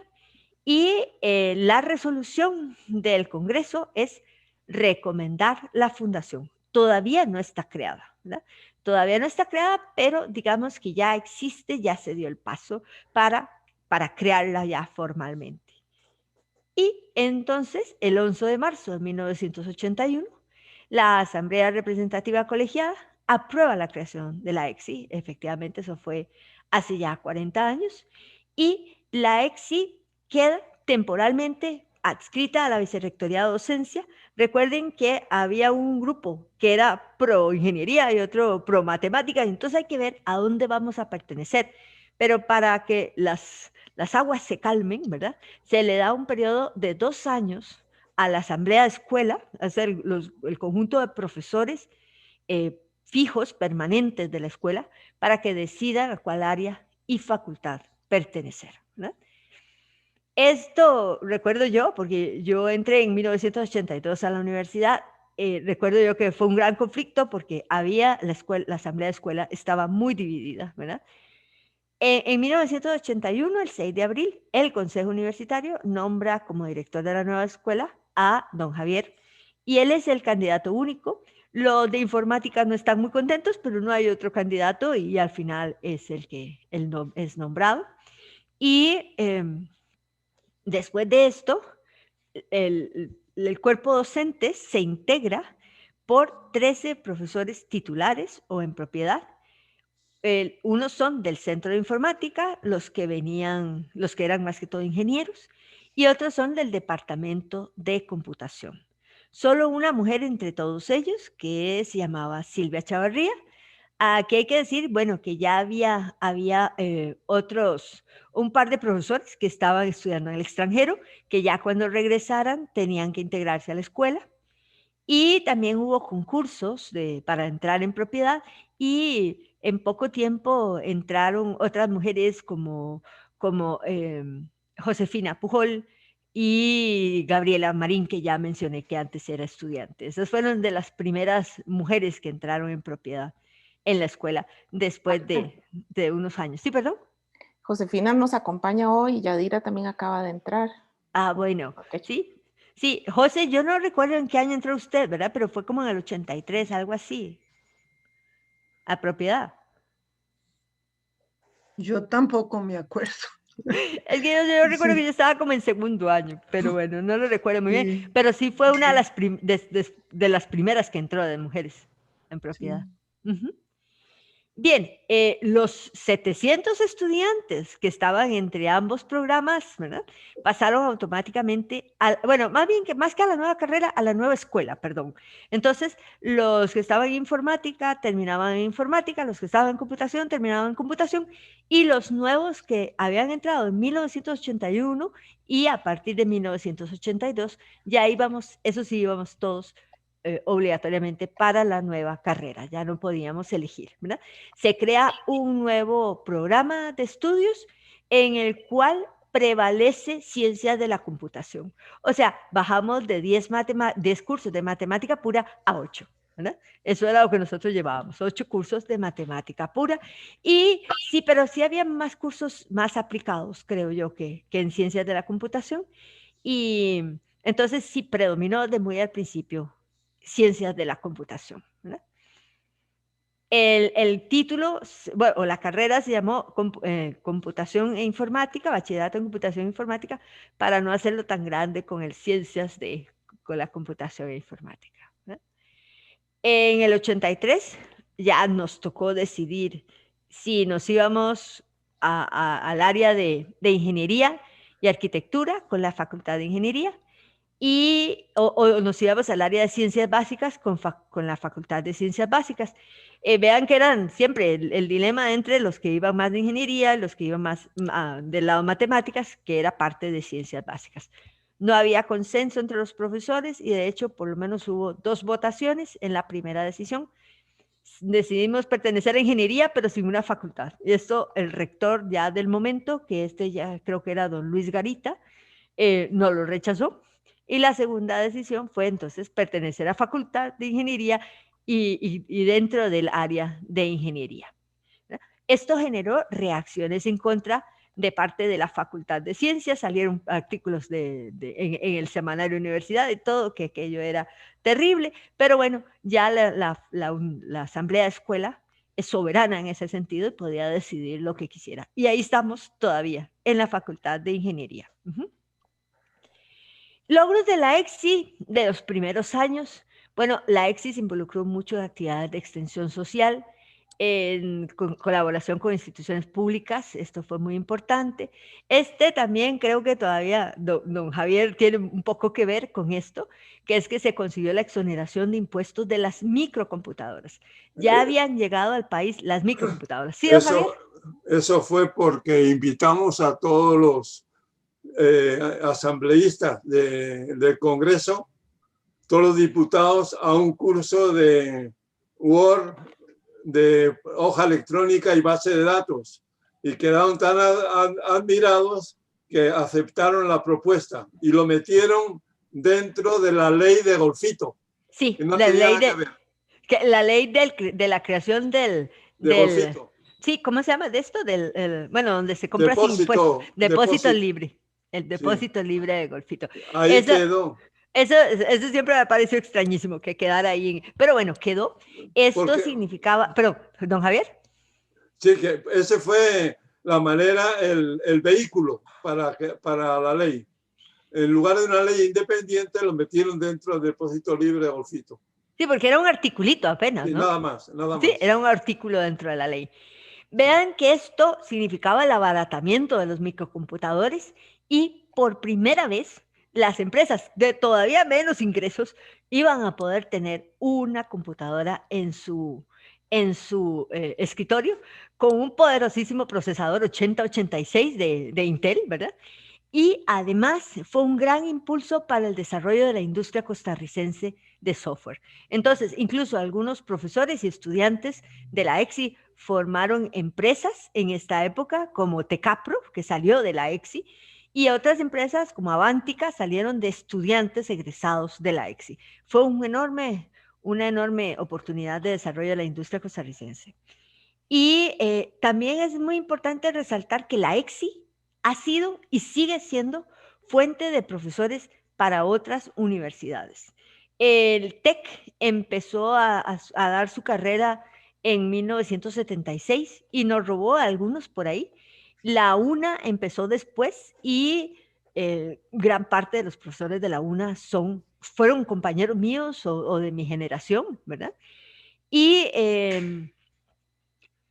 Y la resolución del Congreso es recomendar la fundación. Todavía no está creada, ¿verdad? Todavía no está creada, pero digamos que ya existe, ya se dio el paso para crearla ya formalmente. Y entonces, el 11 de marzo de 1981, la Asamblea Representativa Colegiada aprueba la creación de la EXI. Efectivamente, eso fue hace ya 40 años. Y la EXI queda temporalmente adscrita a la Vicerrectoría de Docencia. Recuerden que había un grupo que era pro ingeniería y otro pro matemática, y entonces hay que ver a dónde vamos a pertenecer. Pero para que las aguas se calmen, ¿verdad? Se le da un periodo de 2 años a la asamblea de escuela, hacer el conjunto de profesores fijos, permanentes de la escuela, para que decidan a cuál área y facultad pertenecer, ¿verdad? Esto recuerdo yo, porque yo entré en 1982 a la universidad. Recuerdo yo que fue un gran conflicto porque había la asamblea de escuela estaba muy dividida, ¿verdad? En 1981, el 6 de abril, el Consejo Universitario nombra como director de la nueva escuela a don Javier, y él es el candidato único. Los de informática no están muy contentos, pero no hay otro candidato y al final es el que es nombrado. Y después de esto, el cuerpo docente se integra por 13 profesores titulares o en propiedad. Unos son del centro de informática, los que eran más que todo ingenieros, y otros son del departamento de computación. Solo una mujer entre todos ellos, que se llamaba Silvia Chavarría. Aquí hay que decir, bueno, que ya había un par de profesores que estaban estudiando en el extranjero, que ya cuando regresaran tenían que integrarse a la escuela. Y también hubo concursos para entrar en propiedad, y en poco tiempo entraron otras mujeres como Josefina Pujol y Gabriela Marín, que ya mencioné que antes era estudiante. Esas fueron de las primeras mujeres que entraron en propiedad en la escuela después de unos años. Sí, perdón. Josefina nos acompaña hoy y Yadira también acaba de entrar. Ah, bueno, Ok. sí. Sí, José, yo no recuerdo en qué año entró usted, ¿verdad? Pero fue como en el 83, algo así, a propiedad. Yo tampoco me acuerdo. Es que yo recuerdo Sí. que yo estaba como en segundo año, pero bueno, no lo recuerdo muy bien. Sí. Pero sí fue una de las, de las primeras que entró de mujeres en propiedad. Ujú. Bien, los 700 estudiantes que estaban entre ambos programas, ¿verdad? Pasaron automáticamente, bueno, más bien que más que a la nueva carrera, a la nueva escuela, perdón. Entonces, los que estaban en informática terminaban en informática, los que estaban en computación terminaban en computación, y los nuevos que habían entrado en 1981 y a partir de 1982, ya íbamos, eso sí, íbamos todos obligatoriamente para la nueva carrera, ya no podíamos elegir, ¿verdad? Se crea un nuevo programa de estudios en el cual prevalece ciencias de la computación. O sea, bajamos de 10 cursos de matemática pura a 8, ¿verdad? Eso era lo que nosotros llevábamos, 8 cursos de matemática pura. Y sí, pero sí había más cursos más aplicados, creo yo, que en ciencias de la computación. Y entonces sí predominó de muy al principio ciencias de la computación, ¿verdad? El título, bueno, o la carrera se llamó Computación e Informática, Bachillerato en Computación e Informática, para no hacerlo tan grande con el Ciencias con la Computación e Informática, ¿verdad? En el 83 ya nos tocó decidir si nos íbamos al área de Ingeniería y Arquitectura con la Facultad de Ingeniería, o nos íbamos al área de Ciencias Básicas con la Facultad de Ciencias Básicas. Vean que eran siempre el dilema entre los que iban más de ingeniería y los que iban más del lado de matemáticas, que era parte de Ciencias Básicas. No había consenso entre los profesores y de hecho por lo menos hubo 2 votaciones en la primera decisión. Decidimos pertenecer a ingeniería, pero sin una facultad. Y esto el rector ya del momento, que ya creo que era don Luis Garita, no lo rechazó. Y la segunda decisión fue entonces pertenecer a Facultad de Ingeniería y dentro del área de Ingeniería. Esto generó reacciones en contra de parte de la Facultad de Ciencias, salieron artículos en el semanario Universidad de todo, que aquello era terrible, pero bueno, ya la Asamblea de Escuela es soberana en ese sentido y podía decidir lo que quisiera. Y ahí estamos todavía, en la Facultad de Ingeniería. Logros de la EXI de los primeros años. Bueno, la EXI se involucró mucho en actividades de extensión social, en colaboración con instituciones públicas, esto fue muy importante. También creo que todavía don Javier tiene un poco que ver con esto, que es que se consiguió la exoneración de impuestos de las microcomputadoras. Ya habían llegado al país las microcomputadoras. ¿Sí, don Javier? Eso fue porque invitamos a todos los asambleístas del Congreso, todos los diputados, a un curso de Word, de hoja electrónica y base de datos, y quedaron tan admirados que aceptaron la propuesta y lo metieron dentro de la ley de Golfito. Sí, no la ley de la creación del Golfito. Sí, ¿cómo se llama de esto? Bueno, donde se compra sin impuestos. Depósito libre. El depósito libre de Golfito. Ahí quedó. Eso siempre me pareció extrañísimo que quedara ahí. Pero bueno, quedó. Esto significaba... Pero, don Javier. Sí, que ese fue la manera, el vehículo para la ley. En lugar de una ley independiente, lo metieron dentro del depósito libre de Golfito. Sí, porque era un articulito apenas, sí, ¿no? Nada más. Sí, era un artículo dentro de la ley. Vean que esto significaba el abaratamiento de los microcomputadores y por primera vez las empresas de todavía menos ingresos iban a poder tener una computadora en su escritorio con un poderosísimo procesador 8086 de Intel, ¿verdad? Y además fue un gran impulso para el desarrollo de la industria costarricense de software. Entonces, incluso algunos profesores y estudiantes de la EXI formaron empresas en esta época, como Tecapro, que salió de la EXI, Y otras empresas como Avántica salieron de estudiantes egresados de la EXI. Fue una enorme oportunidad de desarrollo de la industria costarricense. Y también es muy importante resaltar que la EXI ha sido y sigue siendo fuente de profesores para otras universidades. El TEC empezó a dar su carrera en 1976 y nos robó a algunos por ahí. La UNA empezó después y gran parte de los profesores de la UNA fueron compañeros míos o de mi generación, ¿verdad? Y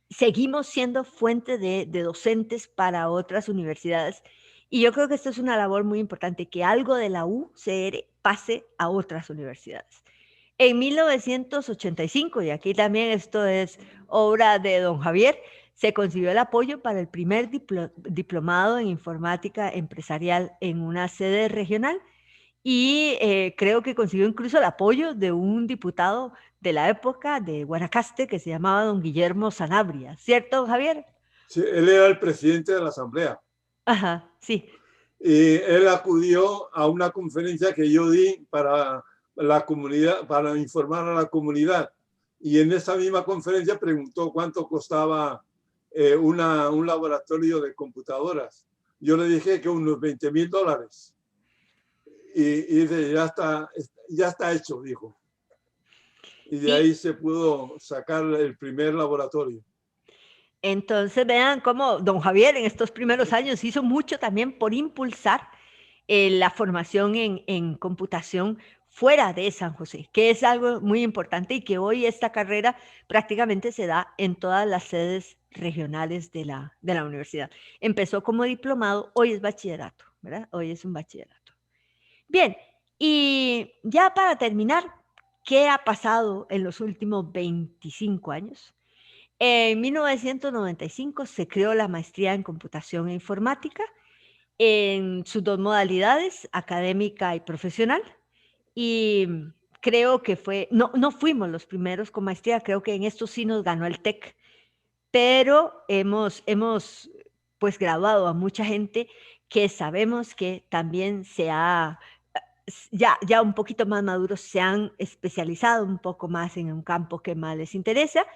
seguimos siendo fuente de docentes para otras universidades. Y yo creo que esto es una labor muy importante, que algo de la UCR pase a otras universidades. En 1985, y aquí también esto es obra de don Javier, se consiguió el apoyo para el primer diplomado en informática empresarial en una sede regional y creo que consiguió incluso el apoyo de un diputado de la época de Guanacaste que se llamaba don Guillermo Sanabria, ¿cierto, don Javier? Sí, él era el presidente de la asamblea. Ajá, sí. Y él acudió a una conferencia que yo di para la comunidad, para informar a la comunidad. Y en esa misma conferencia preguntó cuánto costaba un laboratorio de computadoras. Yo le dije que unos $20,000. Y dice, ya está hecho, dijo. Y de ahí se pudo sacar el primer laboratorio. Entonces vean cómo don Javier en estos primeros años hizo mucho también por impulsar la formación en computación fuera de San José, que es algo muy importante y que hoy esta carrera prácticamente se da en todas las sedes regionales de la universidad. Empezó como diplomado, hoy es bachillerato, ¿verdad? Hoy es un bachillerato. Bien, y ya para terminar, ¿qué ha pasado en los últimos 25 años? En 1995 se creó la maestría en computación e informática en sus dos modalidades, académica y profesional. Y creo que no fuimos los primeros con maestría, creo que en esto sí nos ganó el TEC, pero hemos pues graduado a mucha gente que sabemos que también ya un poquito más maduros se han especializado un poco más en un campo que más les interesa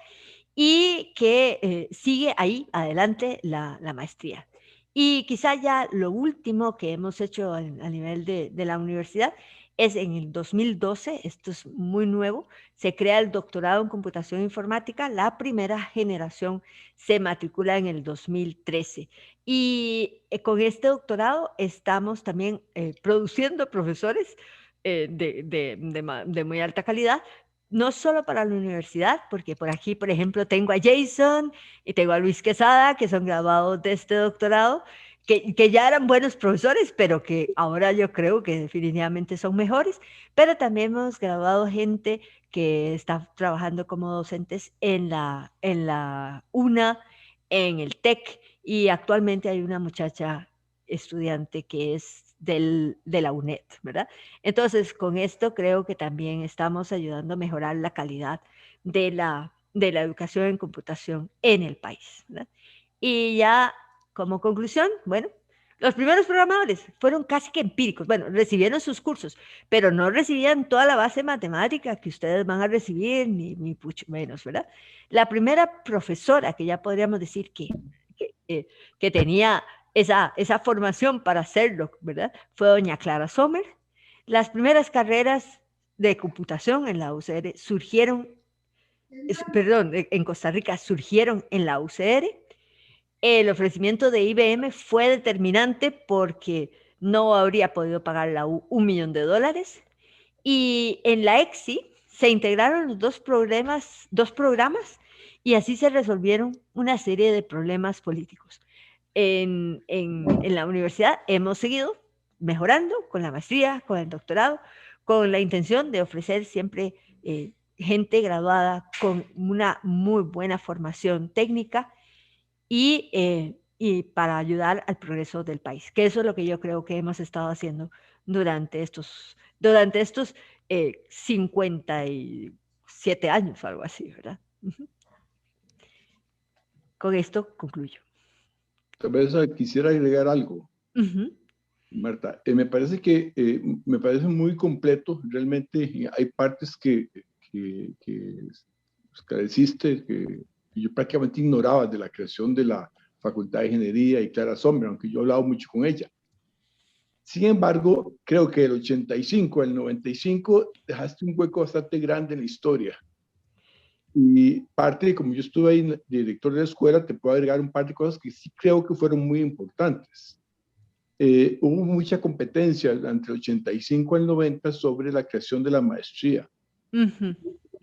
y que sigue ahí adelante la maestría. Y quizá ya lo último que hemos hecho a nivel de la universidad es en el 2012, esto es muy nuevo, se crea el doctorado en computación informática, la primera generación se matricula en el 2013. Y con este doctorado estamos también produciendo profesores de muy alta calidad, no solo para la universidad, porque por aquí, por ejemplo, tengo a Jason y tengo a Luis Quesada, que son graduados de este doctorado, que ya eran buenos profesores, pero que ahora yo creo que definitivamente son mejores, pero también hemos graduado gente que está trabajando como docentes en la UNA, en el TEC, y actualmente hay una muchacha estudiante que es de la UNED, ¿verdad? Entonces, con esto creo que también estamos ayudando a mejorar la calidad de la educación en computación en el país, ¿verdad? Y ya como conclusión, bueno, los primeros programadores fueron casi que empíricos. Bueno, recibieron sus cursos, pero no recibían toda la base matemática que ustedes van a recibir, ni mucho menos, ¿verdad? La primera profesora que ya podríamos decir que tenía esa formación para hacerlo, ¿verdad? Fue doña Clara Sommer. Las primeras carreras de computación en la UCR en Costa Rica surgieron en la UCR. El ofrecimiento de IBM fue determinante porque no habría podido pagar la U $1 millón. Y en la EXI se integraron los dos programas y así se resolvieron una serie de problemas políticos. En la universidad hemos seguido mejorando con la maestría, con el doctorado, con la intención de ofrecer siempre gente graduada con una muy buena formación técnica y para ayudar al progreso del país, que eso es lo que yo creo que hemos estado haciendo durante estos 57 años o algo así, ¿verdad? Con esto concluyo. Tal vez quisiera agregar algo. Marta. Me parece que me parece muy completo. Realmente hay partes que esclareciste, que yo prácticamente ignoraba de la creación de la Facultad de Ingeniería y Clara Sombra, aunque yo he hablado mucho con ella. Sin embargo, creo que del 85 al 95 dejaste un hueco bastante grande en la historia. Y parte de como yo estuve ahí director de la escuela, te puedo agregar un par de cosas que sí creo que fueron muy importantes. Hubo mucha competencia entre el 85 al 90 sobre la creación de la maestría.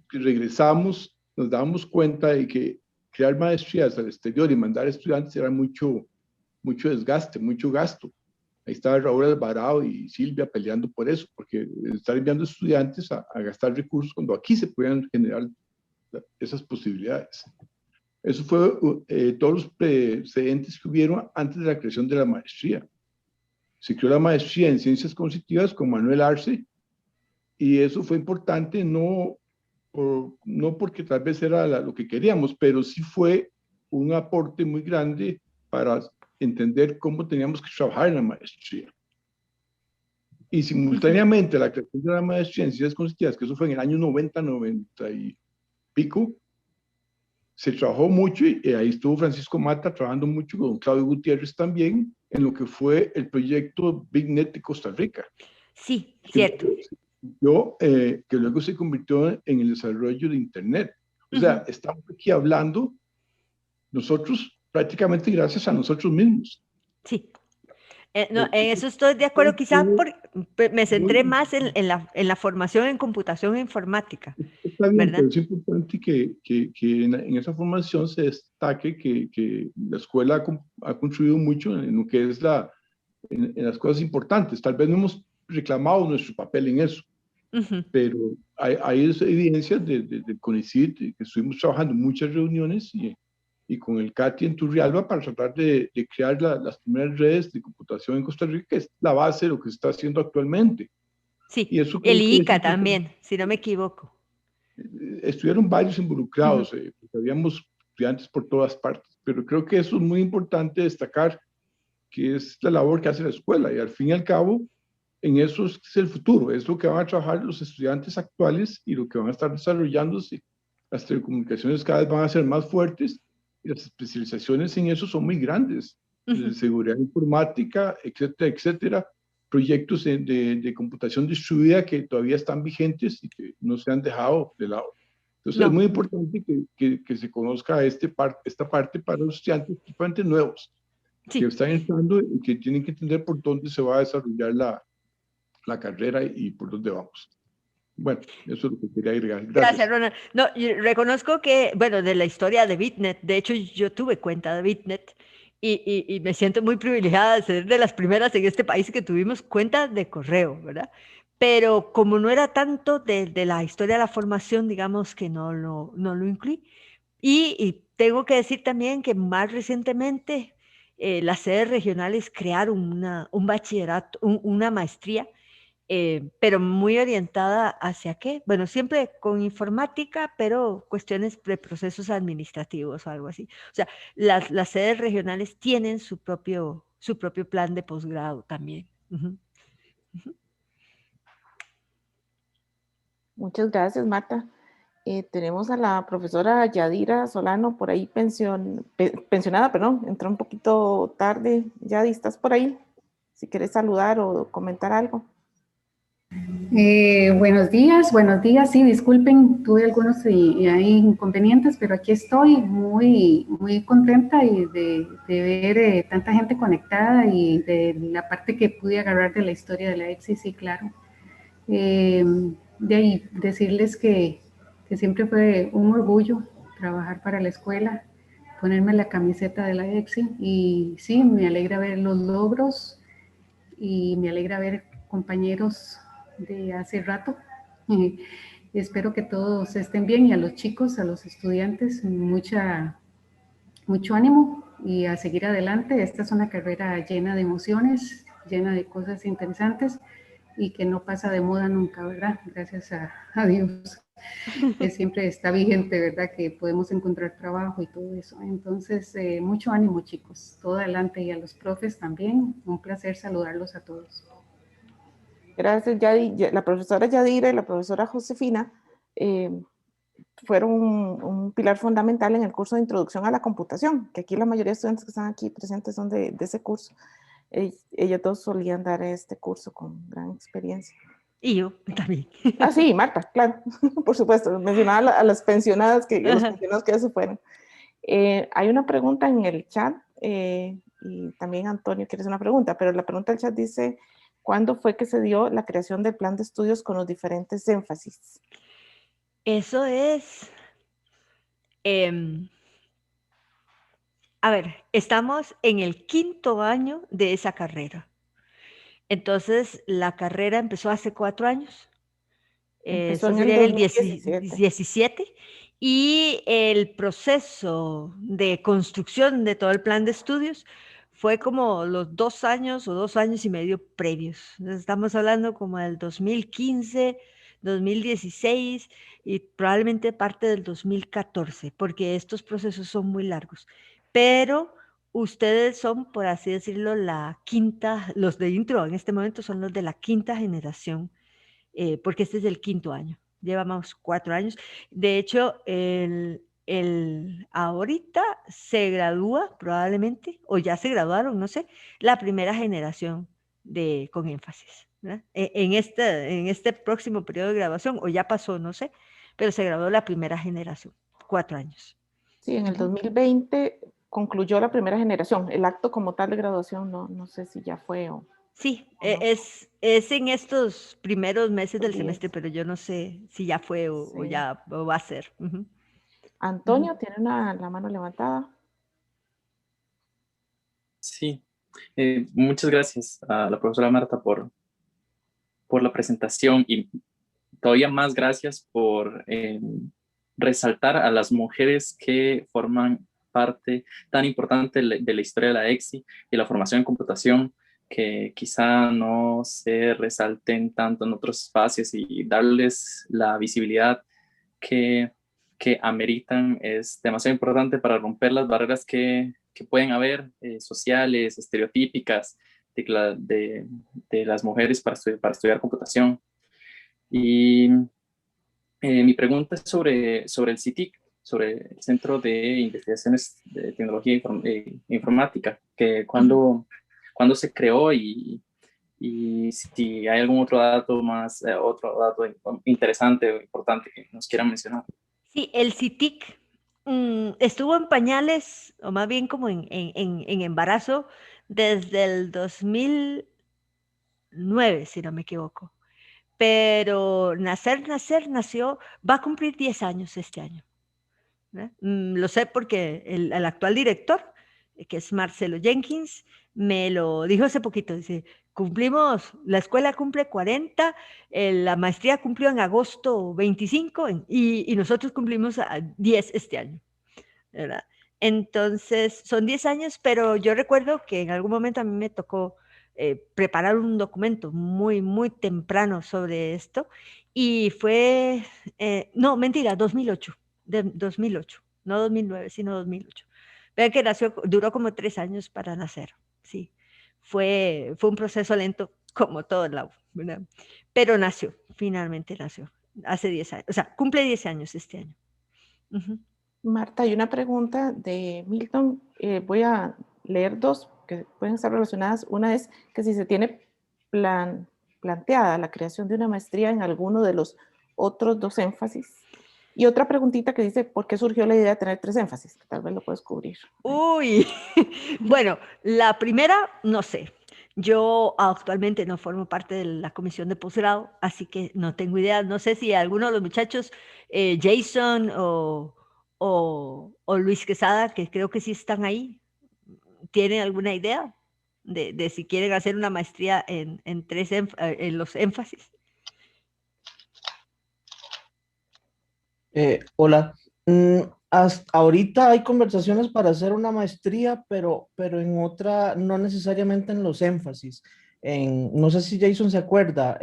Regresamos, nos dábamos cuenta de que crear maestrías al exterior y mandar estudiantes era mucho desgaste, mucho gasto. Ahí estaba Raúl Alvarado y Silvia peleando por eso, porque estar enviando estudiantes a gastar recursos cuando aquí se podían generar esas posibilidades. Eso fue todos los precedentes que hubieron antes de la creación de la maestría. Se creó la maestría en Ciencias Cognitivas con Manuel Arce, y eso fue importante no porque tal vez era lo que queríamos, pero sí fue un aporte muy grande para entender cómo teníamos que trabajar en la maestría. Y simultáneamente la creación de la maestría en Ciencias Cognitivas, que eso fue en el año 90, 90 y pico, se trabajó mucho, y ahí estuvo Francisco Mata trabajando mucho con Claudio Gutiérrez también en lo que fue el proyecto BigNet de Costa Rica. Sí, cierto. Que luego se convirtió en el desarrollo de Internet. O sea, estamos aquí hablando nosotros prácticamente gracias a nosotros mismos. Sí. No, en eso estoy de acuerdo, quizás me centré más en la formación en computación e informática. Está bien, ¿verdad? pero es importante que en esa formación se destaque que la escuela ha contribuido mucho en lo que es en las cosas importantes. Tal vez no hemos reclamado nuestro papel en eso, pero hay evidencias del CONICYT, que estuvimos trabajando en muchas reuniones y con el CATI en Turrialba para tratar de crear las primeras redes de computación en Costa Rica, que es la base de lo que se está haciendo actualmente. Sí, y eso el ICA también, si no me equivoco. Estuvieron varios involucrados, porque habíamos estudiantes por todas partes, pero creo que eso es muy importante destacar, que es la labor que hace la escuela, y al fin y al cabo, en eso es el futuro, es lo que van a trabajar los estudiantes actuales y lo que van a estar desarrollándose. Las telecomunicaciones cada vez van a ser más fuertes, y las especializaciones en eso son muy grandes, de seguridad informática, etcétera, etcétera, proyectos de computación distribuida que todavía están vigentes y que no se han dejado de lado. Entonces es muy importante que se conozca esta parte para los estudiantes, principalmente nuevos, que están entrando y que tienen que entender por dónde se va a desarrollar la carrera y por dónde vamos. Bueno, eso es lo que quería agregar. Gracias, Ronald. No, yo reconozco que, bueno, de la historia de BitNet, de hecho yo tuve cuenta de BitNet y me siento muy privilegiada de ser de las primeras en este país que tuvimos cuenta de correo, ¿verdad? Pero como no era tanto de la historia de la formación, digamos que no lo incluí. Y tengo que decir también que más recientemente las sedes regionales crearon un bachillerato, una maestría, pero muy orientada hacia qué, bueno, siempre con informática, pero cuestiones de procesos administrativos o algo así. O sea, las sedes regionales tienen su propio plan de posgrado también. Muchas gracias, Marta. Tenemos a la profesora Yadira Solano por ahí pensionada, perdón, entró un poquito tarde. Yadi, ¿estás por ahí? Si quieres saludar o comentar algo. Buenos días, sí, disculpen, tuve algunos inconvenientes, pero aquí estoy muy contenta de ver tanta gente conectada y de la parte que pude agarrar de la historia de la EXI, sí, claro. De ahí decirles que siempre fue un orgullo trabajar para la escuela, ponerme la camiseta de la EXI, y sí, me alegra ver los logros y me alegra ver compañeros de hace rato. Espero que todos estén bien, y a los chicos, a los estudiantes, mucho ánimo y a seguir adelante. Esta es una carrera llena de emociones, llena de cosas interesantes y que no pasa de moda nunca, ¿verdad? Gracias a Dios. que siempre está vigente, ¿verdad? Que podemos encontrar trabajo y todo eso. Entonces, mucho ánimo, chicos, todo adelante, y a los profes también, un placer saludarlos a todos. Gracias, la profesora Yadira y la profesora Josefina fueron un pilar fundamental en el curso de Introducción a la Computación, que aquí la mayoría de estudiantes que están aquí presentes son de ese curso. Ellos dos solían dar este curso con gran experiencia. Y yo también. Ah, sí, Marta, claro, por supuesto. Mencionaba a las pensionadas, a los pensionados que ya se fueron. Hay una pregunta en el chat, y también Antonio quiere hacer una pregunta, pero la pregunta del chat dice, ¿cuándo fue que se dio la creación del plan de estudios con los diferentes énfasis? Eso es... a ver, estamos en el 5º año de esa carrera. Entonces, la carrera empezó hace 4 años. Empezó Eso en sería el el 2017. 17. Y el proceso de construcción de todo el plan de estudios fue como los 2 años o 2 años y medio previos. Entonces, estamos hablando como del 2015, 2016 y probablemente parte del 2014, porque estos procesos son muy largos. Pero ustedes son, por así decirlo, la quinta, los de intro en este momento son los de la 5ª generación, porque este es el 5º año. Llevamos 4 años. De hecho, ahorita se gradúa probablemente, o ya se graduaron, no sé, la primera generación con énfasis, ¿verdad? En este próximo periodo de graduación, o ya pasó, no sé, pero se graduó la primera generación, 4 años. Sí, en el 2020 concluyó la primera generación. El acto como tal de graduación, no sé si ya fue o... Sí, o no. es en estos primeros meses del semestre, pero yo no sé si ya fue o Sí. ya o va a ser. Antonio tiene la mano levantada. Sí, muchas gracias a la profesora Marta por la presentación, y todavía más gracias por resaltar a las mujeres que forman parte tan importante de la historia de la EXI y la formación en computación, que quizá no se resalten tanto en otros espacios, y darles la visibilidad que ameritan es demasiado importante para romper las barreras que pueden haber, sociales, estereotípicas, de las mujeres para estudiar computación. Y mi pregunta es sobre el CITIC, sobre el Centro de Investigaciones de Tecnología Informática, que cuándo se creó, y si hay algún otro dato interesante o importante que nos quieran mencionar. Sí, el CITIC estuvo en pañales, o más bien como en embarazo, desde el 2009, si no me equivoco. Pero nació, va a cumplir 10 años este año. Lo sé porque el actual director, que es Marcelo Jenkins, me lo dijo hace poquito. Dice, la escuela cumple 40, la maestría cumplió en agosto 25 y nosotros cumplimos a 10 este año, ¿verdad? Entonces, son 10 años, pero yo recuerdo que en algún momento a mí me tocó preparar un documento muy, muy temprano sobre esto, y fue, no, mentira, 2008, no 2009, sino 2008. Vean que duró como 3 años para nacer, sí. Fue un proceso lento, como todo el lado, ¿verdad? Pero finalmente nació, hace 10 años, o sea, cumple 10 años este año. Marta, hay una pregunta de Milton. Voy a leer dos que pueden estar relacionadas. Una es que si se tiene planteada la creación de una maestría en alguno de los otros 2 énfasis. Y otra preguntita que dice, ¿por qué surgió la idea de tener 3 énfasis? Que tal vez lo puedes cubrir. Uy, bueno, la primera, no sé. Yo actualmente no formo parte de la comisión de posgrado, así que no tengo idea. No sé si alguno de los muchachos, Jason o Luis Quesada, que creo que sí están ahí, ¿tienen alguna idea de si quieren hacer una maestría en los énfasis? Hola. Hasta ahorita hay conversaciones para hacer una maestría, pero en otra, no necesariamente en los énfasis. No sé si Jason se acuerda,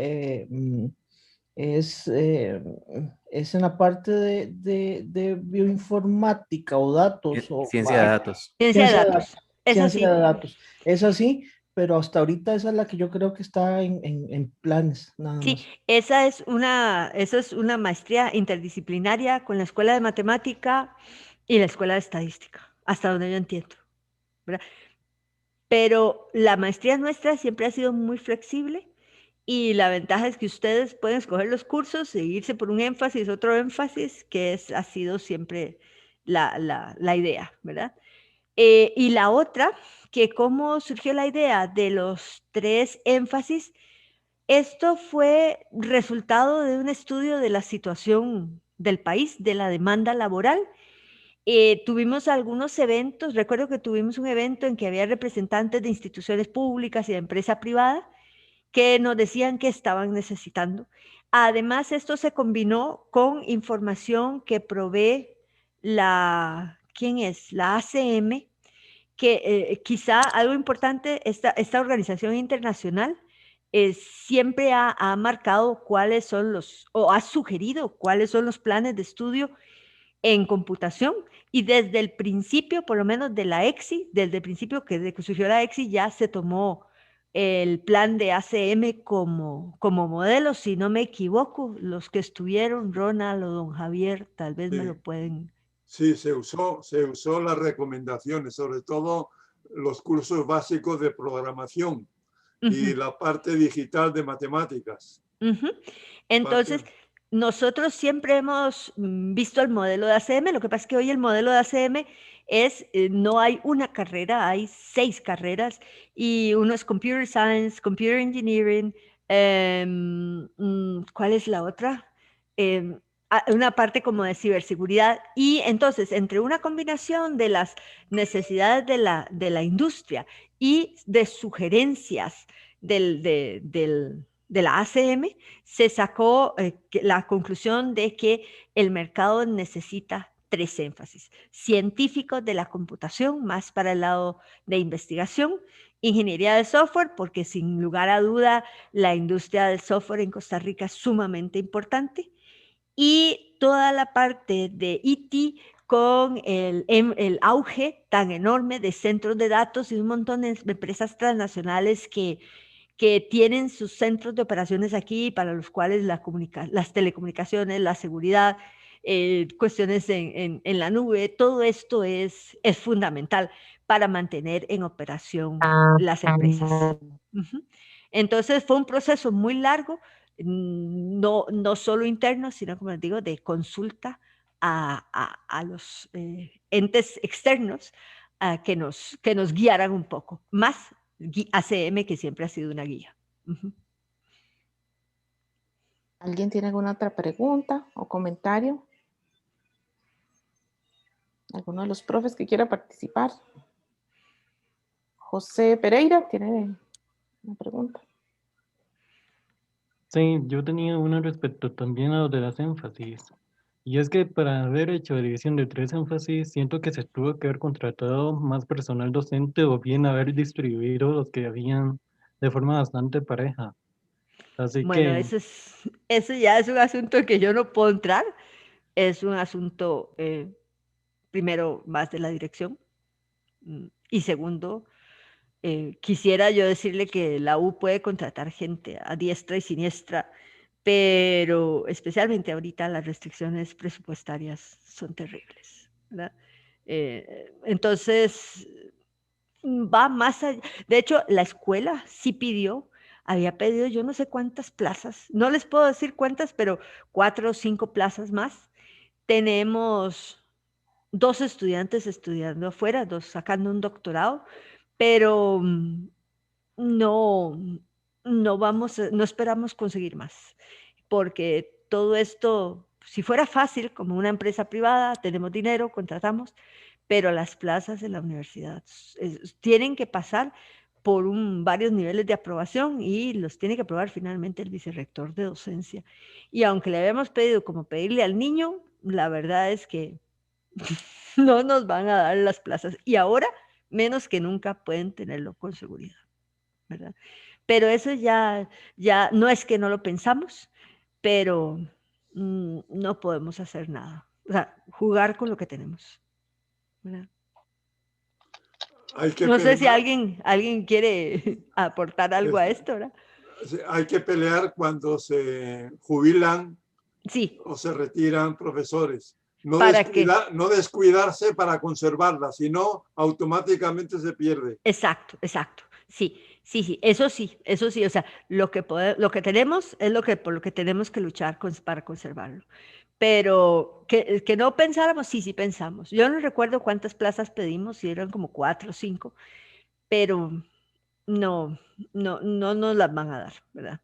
es en la parte de bioinformática o datos. O, Ciencia de datos. Ciencia de datos. Eso ciencia sí. de datos. Es así, pero hasta ahorita esa es la que yo creo que está en planes, nada Sí, más. esa es una maestría interdisciplinaria con la Escuela de Matemática y la Escuela de Estadística, hasta donde yo entiendo, ¿verdad? Pero la maestría nuestra siempre ha sido muy flexible y la ventaja es que ustedes pueden escoger los cursos e irse por un énfasis, otro énfasis, que ha sido siempre la idea, ¿verdad? Y la otra, que cómo surgió la idea de los 3 énfasis. Esto fue resultado de un estudio de la situación del país, de la demanda laboral. Tuvimos algunos eventos, recuerdo que tuvimos un evento en que había representantes de instituciones públicas y de empresa privada que nos decían que estaban necesitando. Además, esto se combinó con información que provee ¿quién es? La ACM, que quizá algo importante, esta organización internacional siempre ha marcado cuáles son o ha sugerido cuáles son los planes de estudio en computación, y desde el principio, por lo menos de la EXI, desde el principio desde que surgió la EXI, ya se tomó el plan de ACM como modelo, si no me equivoco, los que estuvieron, Ronald o don Javier, tal vez me lo pueden... Sí, se usó las recomendaciones, sobre todo los cursos básicos de programación y la parte digital de matemáticas. Entonces, nosotros siempre hemos visto el modelo de ACM, lo que pasa es que hoy el modelo de ACM no hay una carrera, hay 6 carreras, y uno es Computer Science, Computer Engineering, ¿cuál es la otra? Una parte como de ciberseguridad, y entonces entre una combinación de las necesidades de la industria y de sugerencias de la ACM, se sacó la conclusión de que el mercado necesita 3 énfasis: científicos de la computación, más para el lado de investigación; ingeniería de software, porque sin lugar a duda la industria del software en Costa Rica es sumamente importante; y toda la parte de IT, con el auge tan enorme de centros de datos y un montón de empresas transnacionales que tienen sus centros de operaciones aquí, para los cuales las telecomunicaciones, la seguridad, cuestiones en la nube, todo esto es fundamental para mantener en operación las empresas. Entonces fue un proceso muy largo, no solo interno, sino, como les digo, de consulta a los entes externos que nos guiaran un poco, más ACM, que siempre ha sido una guía. ¿Alguien tiene alguna otra pregunta o comentario? ¿Alguno de los profes que quiera participar? José Pereira tiene una pregunta. Sí, yo tenía una respecto también a lo de las énfasis. Y es que para haber hecho división de 3 énfasis, siento que se tuvo que haber contratado más personal docente, o bien haber distribuido los que habían de forma bastante pareja. Así bueno, que... eso ya es un asunto en que yo no puedo entrar. Es un asunto, primero, más de la dirección. Y segundo, quisiera yo decirle que la U puede contratar gente a diestra y siniestra, pero especialmente ahorita las restricciones presupuestarias son terribles, ¿verdad? Entonces, va más allá. De hecho, la escuela sí había pedido yo no sé cuántas plazas, no les puedo decir cuántas, pero 4 o 5 plazas más. Tenemos 2 estudiantes estudiando afuera, 2 sacando un doctorado, pero no esperamos conseguir más, porque todo esto, si fuera fácil, como una empresa privada, tenemos dinero, contratamos, pero las plazas en la universidad tienen que pasar por varios niveles de aprobación, y los tiene que aprobar finalmente el vicerrector de docencia. Y aunque le habíamos pedido como pedirle al niño, la verdad es que no nos van a dar las plazas, y ahora menos que nunca pueden tenerlo con seguridad, ¿verdad? Pero eso ya no es que no lo pensamos, pero no podemos hacer nada. O sea, jugar con lo que tenemos, ¿verdad? No sé si alguien quiere aportar algo a esto, ¿verdad? Hay que pelear cuando se jubilan o se retiran profesores. No descuidarse para conservarla, sino automáticamente se pierde. Exacto. Sí, eso sí. O sea, lo que tenemos es por lo que tenemos que luchar para conservarlo. Pero que no pensáramos, sí pensamos. Yo no recuerdo cuántas plazas pedimos, si eran como 4 o 5, pero no nos las van a dar, ¿verdad?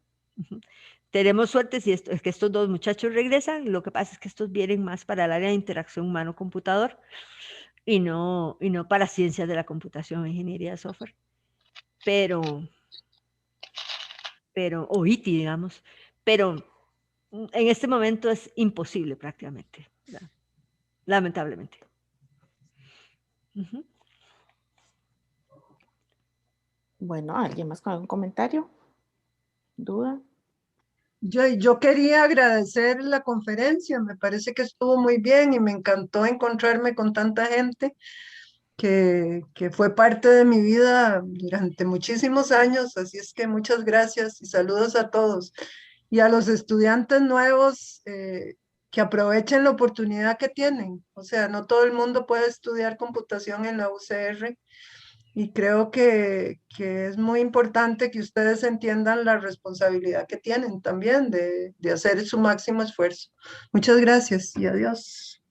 Tenemos suerte si es que estos 2 muchachos regresan. Lo que pasa es que estos vienen más para el área de interacción humano-computador y no para ciencias de la computación, ingeniería de software. O ITI, digamos. Pero en este momento es imposible prácticamente, ¿verdad? Lamentablemente. Bueno, ¿alguien más con algún comentario? ¿Duda? Yo quería agradecer la conferencia, me parece que estuvo muy bien y me encantó encontrarme con tanta gente que fue parte de mi vida durante muchísimos años, así es que muchas gracias y saludos a todos. Y a los estudiantes nuevos, que aprovechen la oportunidad que tienen. O sea, no todo el mundo puede estudiar computación en la UCR. Y creo que es muy importante que ustedes entiendan la responsabilidad que tienen también de hacer su máximo esfuerzo. Muchas gracias y adiós.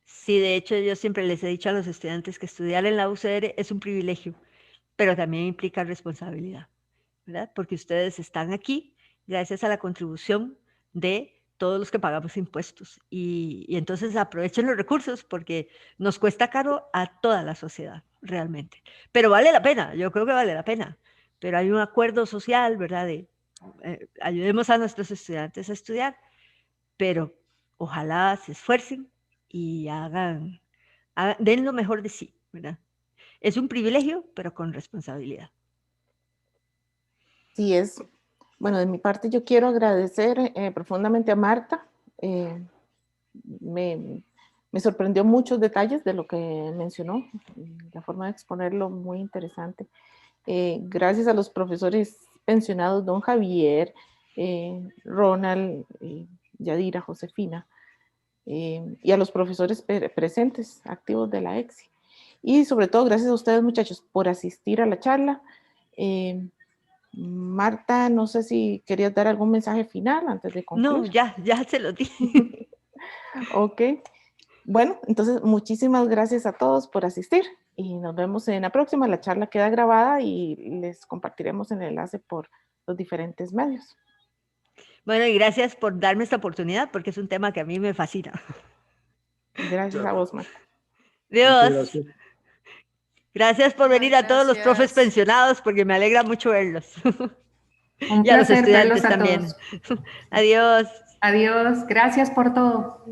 Sí, de hecho yo siempre les he dicho a los estudiantes que estudiar en la UCR es un privilegio, pero también implica responsabilidad, ¿verdad? Porque ustedes están aquí gracias a la contribución de todos los que pagamos impuestos. Y entonces aprovechen los recursos porque nos cuesta caro a toda la sociedad, realmente. Pero vale la pena, yo creo que vale la pena. Pero hay un acuerdo social, ¿verdad? De ayudemos a nuestros estudiantes a estudiar, pero ojalá se esfuercen y den lo mejor de sí, ¿verdad? Es un privilegio, pero con responsabilidad. Sí, es. Bueno, de mi parte yo quiero agradecer profundamente a Marta. Me sorprendió muchos detalles de lo que mencionó, la forma de exponerlo muy interesante. Gracias a los profesores pensionados, don Javier, Ronald, Yadira, Josefina, y a los profesores presentes, activos de la EXI. Y sobre todo, gracias a ustedes, muchachos, por asistir a la charla. Marta, no sé si querías dar algún mensaje final antes de concluir. No, ya se lo dije. Ok. Bueno, entonces muchísimas gracias a todos por asistir y nos vemos en la próxima. La charla queda grabada y les compartiremos el enlace por los diferentes medios. Bueno, y gracias por darme esta oportunidad porque es un tema que a mí me fascina. Gracias a vos, Marta. Dios. Gracias por venir a todos los profes pensionados porque me alegra mucho verlos. Un y a los placer estudiantes verlos a también. Todos. Adiós. Adiós. Gracias por todo.